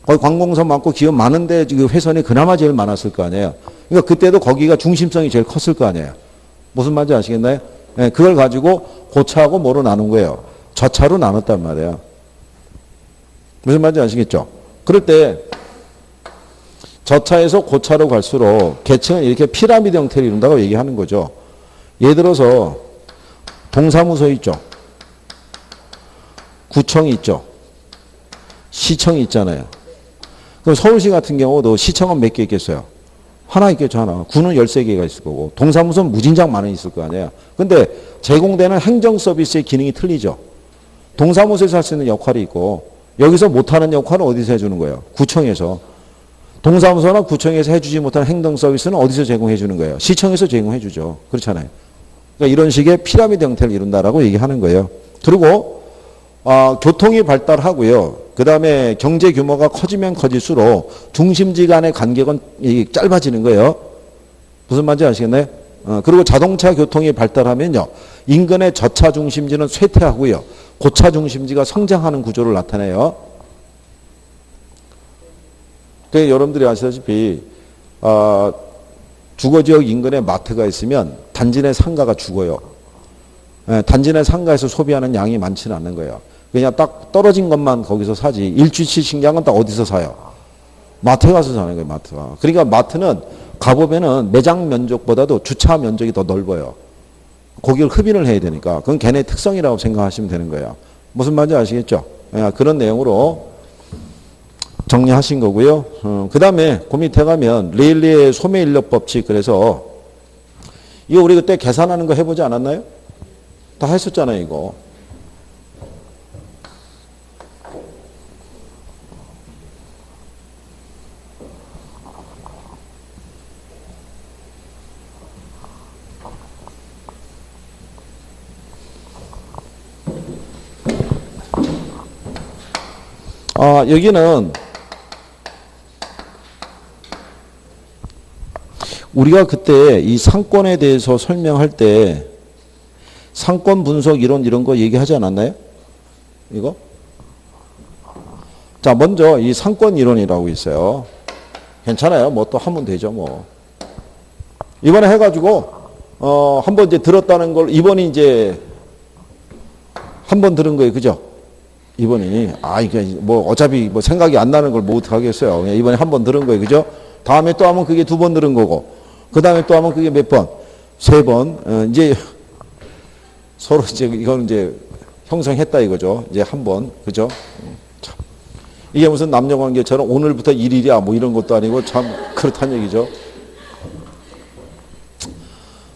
거기 관공서 많고 기업 많은데 그 회선이 그나마 제일 많았을 거 아니에요. 그러니까 그때도 거기가 중심성이 제일 컸을 거 아니에요. 무슨 말인지 아시겠나요? 네, 그걸 가지고 고차하고 뭐로 나눈 거예요? 저차로 나눴단 말이에요. 무슨 말인지 아시겠죠? 그럴 때 저차에서 고차로 갈수록 계층은 이렇게 피라미드 형태를 이룬다고 얘기하는 거죠. 예를 들어서 동사무소 있죠. 구청이 있죠. 시청이 있잖아요. 그럼 서울시 같은 경우도 시청은 몇 개 있겠어요? 하나 있겠죠, 하나. 구는 13개가 있을 거고, 동사무소는 무진장 많이 있을 거 아니에요. 근데 제공되는 행정 서비스의 기능이 틀리죠. 동사무소에서 할 수 있는 역할이 있고, 여기서 못하는 역할은 어디서 해주는 거예요? 구청에서. 동사무소나 구청에서 해주지 못하는 행정 서비스는 어디서 제공해 주는 거예요? 시청에서 제공해 주죠. 그렇잖아요. 그러니까 이런 식의 피라미드 형태를 이룬다라고 얘기하는 거예요. 그리고 교통이 발달하고요. 그 다음에 경제 규모가 커지면 커질수록 중심지 간의 간격은 짧아지는 거예요. 무슨 말인지 아시겠나요? 그리고 자동차 교통이 발달하면요. 인근의 저차 중심지는 쇠퇴하고요. 고차 중심지가 성장하는 구조를 나타내요. 그러니까 여러분들이 아시다시피 주거지역 인근에 마트가 있으면 단지 내 상가가 죽어요. 단지 내 상가에서 소비하는 양이 많지는 않는 거예요. 그냥 딱 떨어진 것만 거기서 사지. 일주치 식량은 딱 어디서 사요? 마트에 가서 사는 거예요, 마트가. 그러니까 마트는 가보면은 매장 면적보다도 주차 면적이 더 넓어요. 거기를 흡인을 해야 되니까. 그건 걔네 특성이라고 생각하시면 되는 거예요. 무슨 말인지 아시겠죠? 그런 내용으로 정리하신 거고요. 그 다음에 그 밑에 가면 레일리의 소매인력 법칙. 그래서 이거 우리 그때 계산하는 거 해보지 않았나요? 다 했었잖아요, 이거. 여기는 우리가 그때 이 상권에 대해서 설명할 때 상권 분석 이론 이런 거 얘기하지 않았나요? 이거? 자, 먼저 이 상권 이론이라고 있어요. 괜찮아요. 뭐 또 하면 되죠, 뭐. 이번에 해가지고, 한번 이제 들었다는 걸, 이번이 이제, 한 번 들은 거예요. 그죠? 이번이. 이게 뭐 어차피 뭐 생각이 안 나는 걸 뭐 어떡하겠어요. 그냥 이번에 한 번 들은 거예요. 그죠? 다음에 또 하면 그게 2번 들은 거고, 그 다음에 또 하면 그게 몇 번? 3번. 이제 서로 이제 이건 이제 형성했다 이거죠. 이제 한 번. 그죠? 참. 이게 무슨 남녀 관계처럼 오늘부터 1일이야 뭐 이런 것도 아니고 참 그렇다는 얘기죠.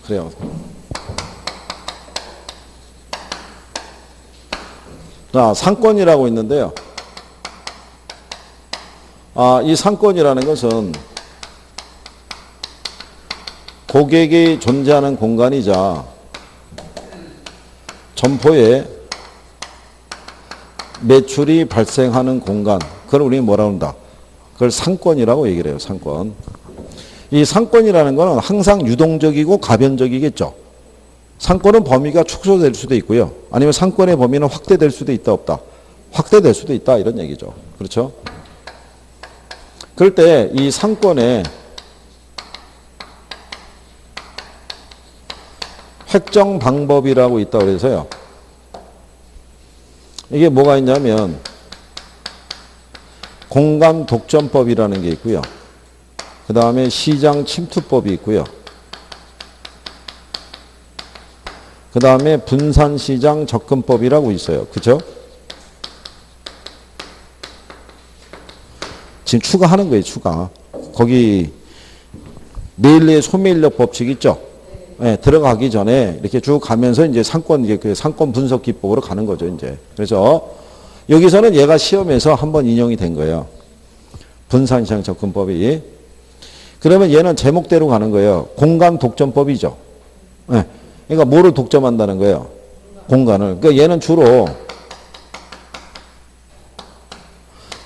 그래요. 자, 상권이라고 있는데요. 이 상권이라는 것은 고객이 존재하는 공간이자 점포에 매출이 발생하는 공간, 그걸 우리 뭐라고 한다? 그걸 상권이라고 얘기를 해요. 상권. 이 상권이라는 거는 항상 유동적이고 가변적이겠죠. 상권은 범위가 축소될 수도 있고요. 아니면 상권의 범위는 확대될 수도 있다, 없다. 확대될 수도 있다, 이런 얘기죠. 그렇죠? 그럴 때 이 상권에 획정 방법이라고 있다고 그래서요. 이게 뭐가 있냐면 공간 독점법이라는 게 있고요. 그 다음에 시장 침투법이 있고요. 그 다음에 분산시장 접근법이라고 있어요. 그죠? 지금 추가하는 거예요. 추가. 거기 메일리의 소매인력 법칙 있죠? 네, 들어가기 전에 이렇게 쭉 가면서 이제 상권, 이제 그 상권 분석 기법으로 가는 거죠, 이제. 그래서 여기서는 얘가 시험에서 한번 인용이 된 거예요. 분산시장 접근법이. 그러면 얘는 제목대로 가는 거예요. 공간 독점법이죠. 네. 그러니까 뭐를 독점한다는 거예요? 공간을. 그러니까 얘는 주로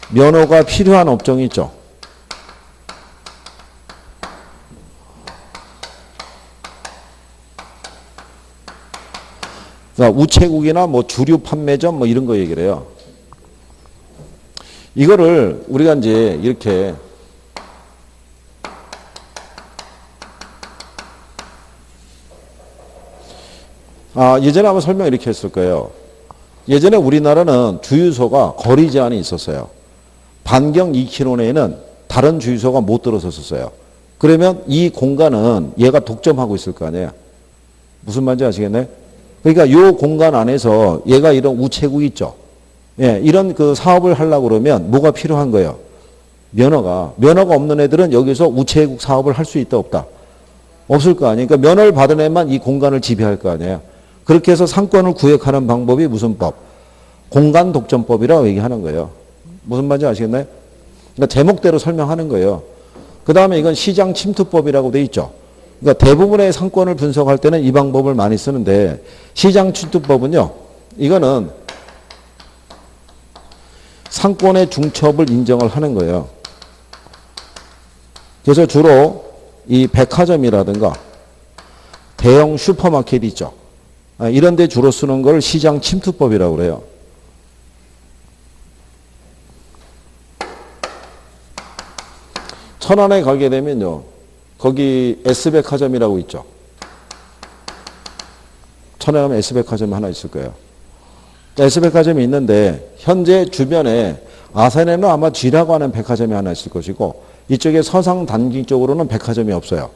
면허가 필요한 업종이 있죠. 그러니까 우체국이나 뭐 주류 판매점 뭐 이런 거 얘기를 해요. 이거를 우리가 이제 이렇게 예전에 한번 설명 이렇게 했을 거예요. 예전에 우리나라는 주유소가 거리 제한이 있었어요. 반경 2km 내에는 다른 주유소가 못 들어섰었어요. 그러면 이 공간은 얘가 독점하고 있을 거 아니에요. 무슨 말인지 아시겠네? 그러니까 이 공간 안에서 얘가 이런 우체국 있죠. 예, 이런 그 사업을 하려고 그러면 뭐가 필요한 거예요? 면허가 없는 애들은 여기서 우체국 사업을 할 수 있다, 없다? 없을 거 아니에요. 그러니까 면허를 받은 애만 이 공간을 지배할 거 아니에요. 그렇게 해서 상권을 구획하는 방법이 무슨 법? 공간 독점법이라고 얘기하는 거예요. 무슨 말인지 아시겠나요? 그러니까 제목대로 설명하는 거예요. 그 다음에 이건 시장 침투법이라고 돼 있죠. 그러니까 대부분의 상권을 분석할 때는 이 방법을 많이 쓰는데 시장 침투법은요. 이거는 상권의 중첩을 인정을 하는 거예요. 그래서 주로 이 백화점이라든가 대형 슈퍼마켓 있죠. 이런 데 주로 쓰는 걸 시장 침투법이라고 그래요. 천안에 가게 되면요. 거기 S백화점이라고 있죠. 천안에 가면 S백화점이 하나 있을 거예요. S백화점이 있는데 현재 주변에 아산에는 아마 G라고 하는 백화점이 하나 있을 것이고 이쪽에 서상 단기 쪽으로는 백화점이 없어요.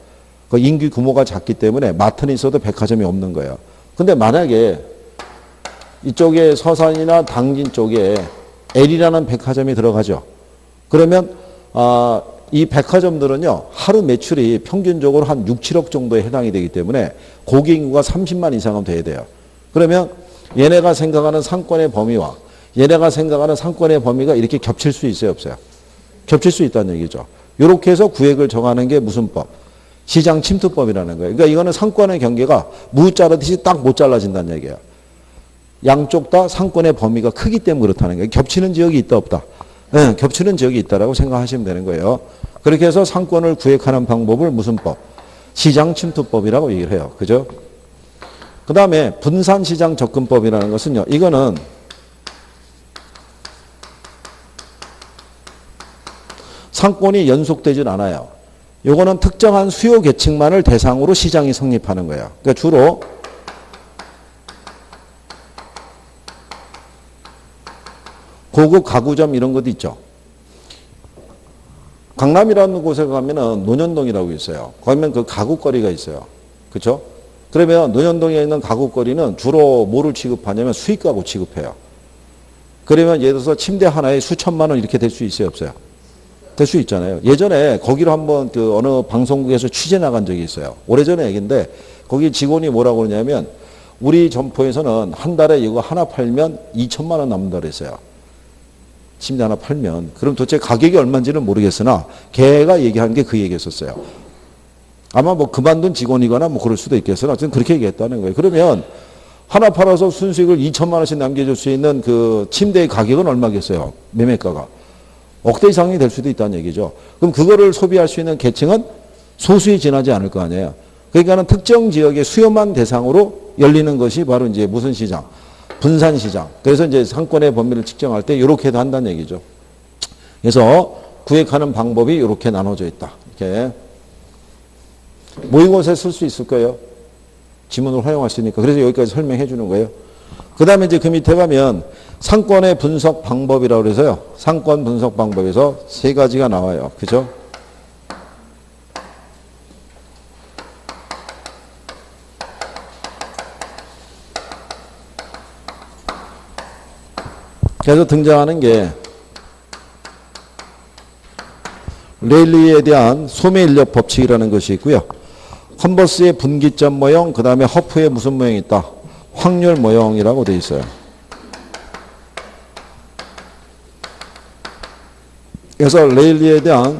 그 인구 규모가 작기 때문에 마트는 있어도 백화점이 없는 거예요. 근데 만약에 이쪽에 서산이나 당진 쪽에 L이라는 백화점이 들어가죠. 그러면 이 백화점들은요. 하루 매출이 평균적으로 한 6, 7억 정도에 해당이 되기 때문에 고객 인구가 30만 이상은 돼야 돼요. 그러면 얘네가 생각하는 상권의 범위와 얘네가 생각하는 상권의 범위가 이렇게 겹칠 수 있어요, 없어요? 겹칠 수 있다는 얘기죠. 이렇게 해서 구획을 정하는 게 무슨 법? 시장 침투법이라는 거예요. 그러니까 이거는 상권의 경계가 무 자르듯이 딱 못 잘라진다는 얘기예요. 양쪽 다 상권의 범위가 크기 때문에 그렇다는 거예요. 겹치는 지역이 있다, 없다? 네, 겹치는 지역이 있다라고 생각하시면 되는 거예요. 그렇게 해서 상권을 구획하는 방법을 무슨 법? 시장 침투법이라고 얘기를 해요. 그죠? 그 다음에 분산시장 접근법이라는 것은요. 이거는 상권이 연속되질 않아요. 요거는 특정한 수요 계층만을 대상으로 시장이 성립하는 거예요. 그러니까 주로 고급 가구점 이런 것도 있죠. 강남이라는 곳에 가면은 논현동이라고 있어요. 거기면 그 가구거리가 있어요. 그렇죠? 그러면 논현동에 있는 가구거리는 주로 뭐를 취급하냐면 수익 가구 취급해요. 그러면 예를 들어서 침대 하나에 수천만 원 이렇게 될 수 있어요, 없어요? 될 수 있잖아요. 예전에 거기로 한번 그 어느 방송국에서 취재 나간 적이 있어요. 오래전에 얘기인데 거기 직원이 뭐라고 그러냐면 우리 점포에서는 한 달에 이거 하나 팔면 2천만 원 남는다 그랬어요. 침대 하나 팔면. 그럼 도대체 가격이 얼마인지는 모르겠으나 걔가 얘기한 게 그 얘기였었어요. 아마 뭐 그만둔 직원이거나 뭐 그럴 수도 있겠으나 어쨌든 그렇게 얘기했다는 거예요. 그러면 하나 팔아서 순수익을 2천만 원씩 남겨줄 수 있는 그 침대의 가격은 얼마겠어요? 매매가가. 억대 이상이 될 수도 있다는 얘기죠. 그럼 그거를 소비할 수 있는 계층은 소수에 지나지 않을 거 아니에요. 그러니까는 특정 지역의 수요만 대상으로 열리는 것이 바로 이제 무슨 시장? 분산시장. 그래서 이제 상권의 범위를 측정할 때 이렇게도 한다는 얘기죠. 그래서 구획하는 방법이 이렇게 나눠져 있다. 이렇게. 모의고사에 쓸 수 있을 거예요. 지문을 활용할 수 있으니까. 그래서 여기까지 설명해 주는 거예요. 그 다음에 이제 그 밑에 가면 상권의 분석 방법이라고 그래서요. 상권 분석 방법에서 세 가지가 나와요. 그죠? 그래서 등장하는 게 레일리에 대한 소매인력 법칙이라는 것이 있고요. 컨버스의 분기점 모형, 그 다음에 허프의 무슨 모형이 있다? 확률 모형이라고 되어 있어요. 그래서 레일리에 대한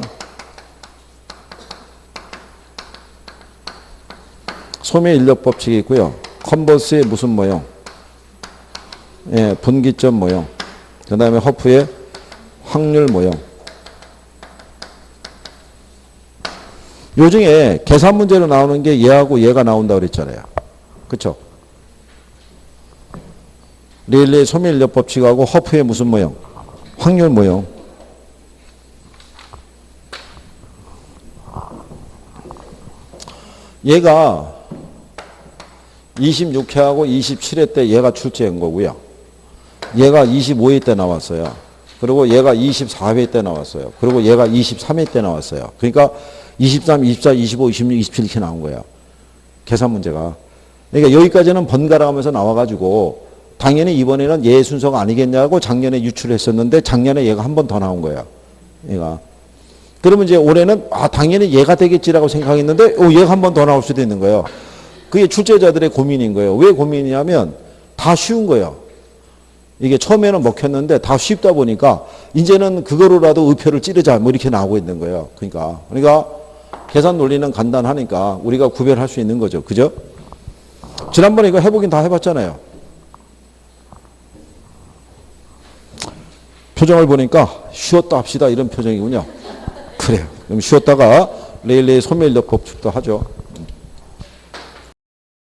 소매인력 법칙이 있고요. 컨버스의 무슨 모형? 예, 분기점 모형. 그 다음에 허프의 확률 모형. 요 중에 계산 문제로 나오는 게 얘하고 얘가 나온다고 그랬잖아요. 그쵸? 레일리의 소매인력 법칙하고 허프의 무슨 모형? 확률 모형. 얘가 26회하고 27회 때 얘가 출제한 거고요. 얘가 25회 때 나왔어요. 그리고 얘가 24회 때 나왔어요. 그리고 얘가 23회 때 나왔어요. 그러니까 23, 24, 25, 26, 27 이렇게 나온 거예요. 계산 문제가. 그러니까 여기까지는 번갈아 가면서 나와가지고 당연히 이번에는 얘 순서가 아니겠냐고 작년에 유출했었는데 작년에 얘가 한 번 더 나온 거예요. 얘가. 그러면 이제 올해는 당연히 얘가 되겠지라고 생각했는데 얘가 한 번 더 나올 수도 있는 거예요. 그게 출제자들의 고민인 거예요. 왜 고민이냐면 다 쉬운 거예요. 이게 처음에는 먹혔는데 다 쉽다 보니까 이제는 그거로라도 의표를 찌르자 뭐 이렇게 나오고 있는 거예요. 그러니까 계산 논리는 간단하니까 우리가 구별할 수 있는 거죠. 그죠? 지난번에 이거 해보긴 다 해봤잖아요. 표정을 보니까 쉬었다 합시다 이런 표정이군요. 그래요. 그럼 쉬었다가 레일리의 소매인력 법칙도 하죠.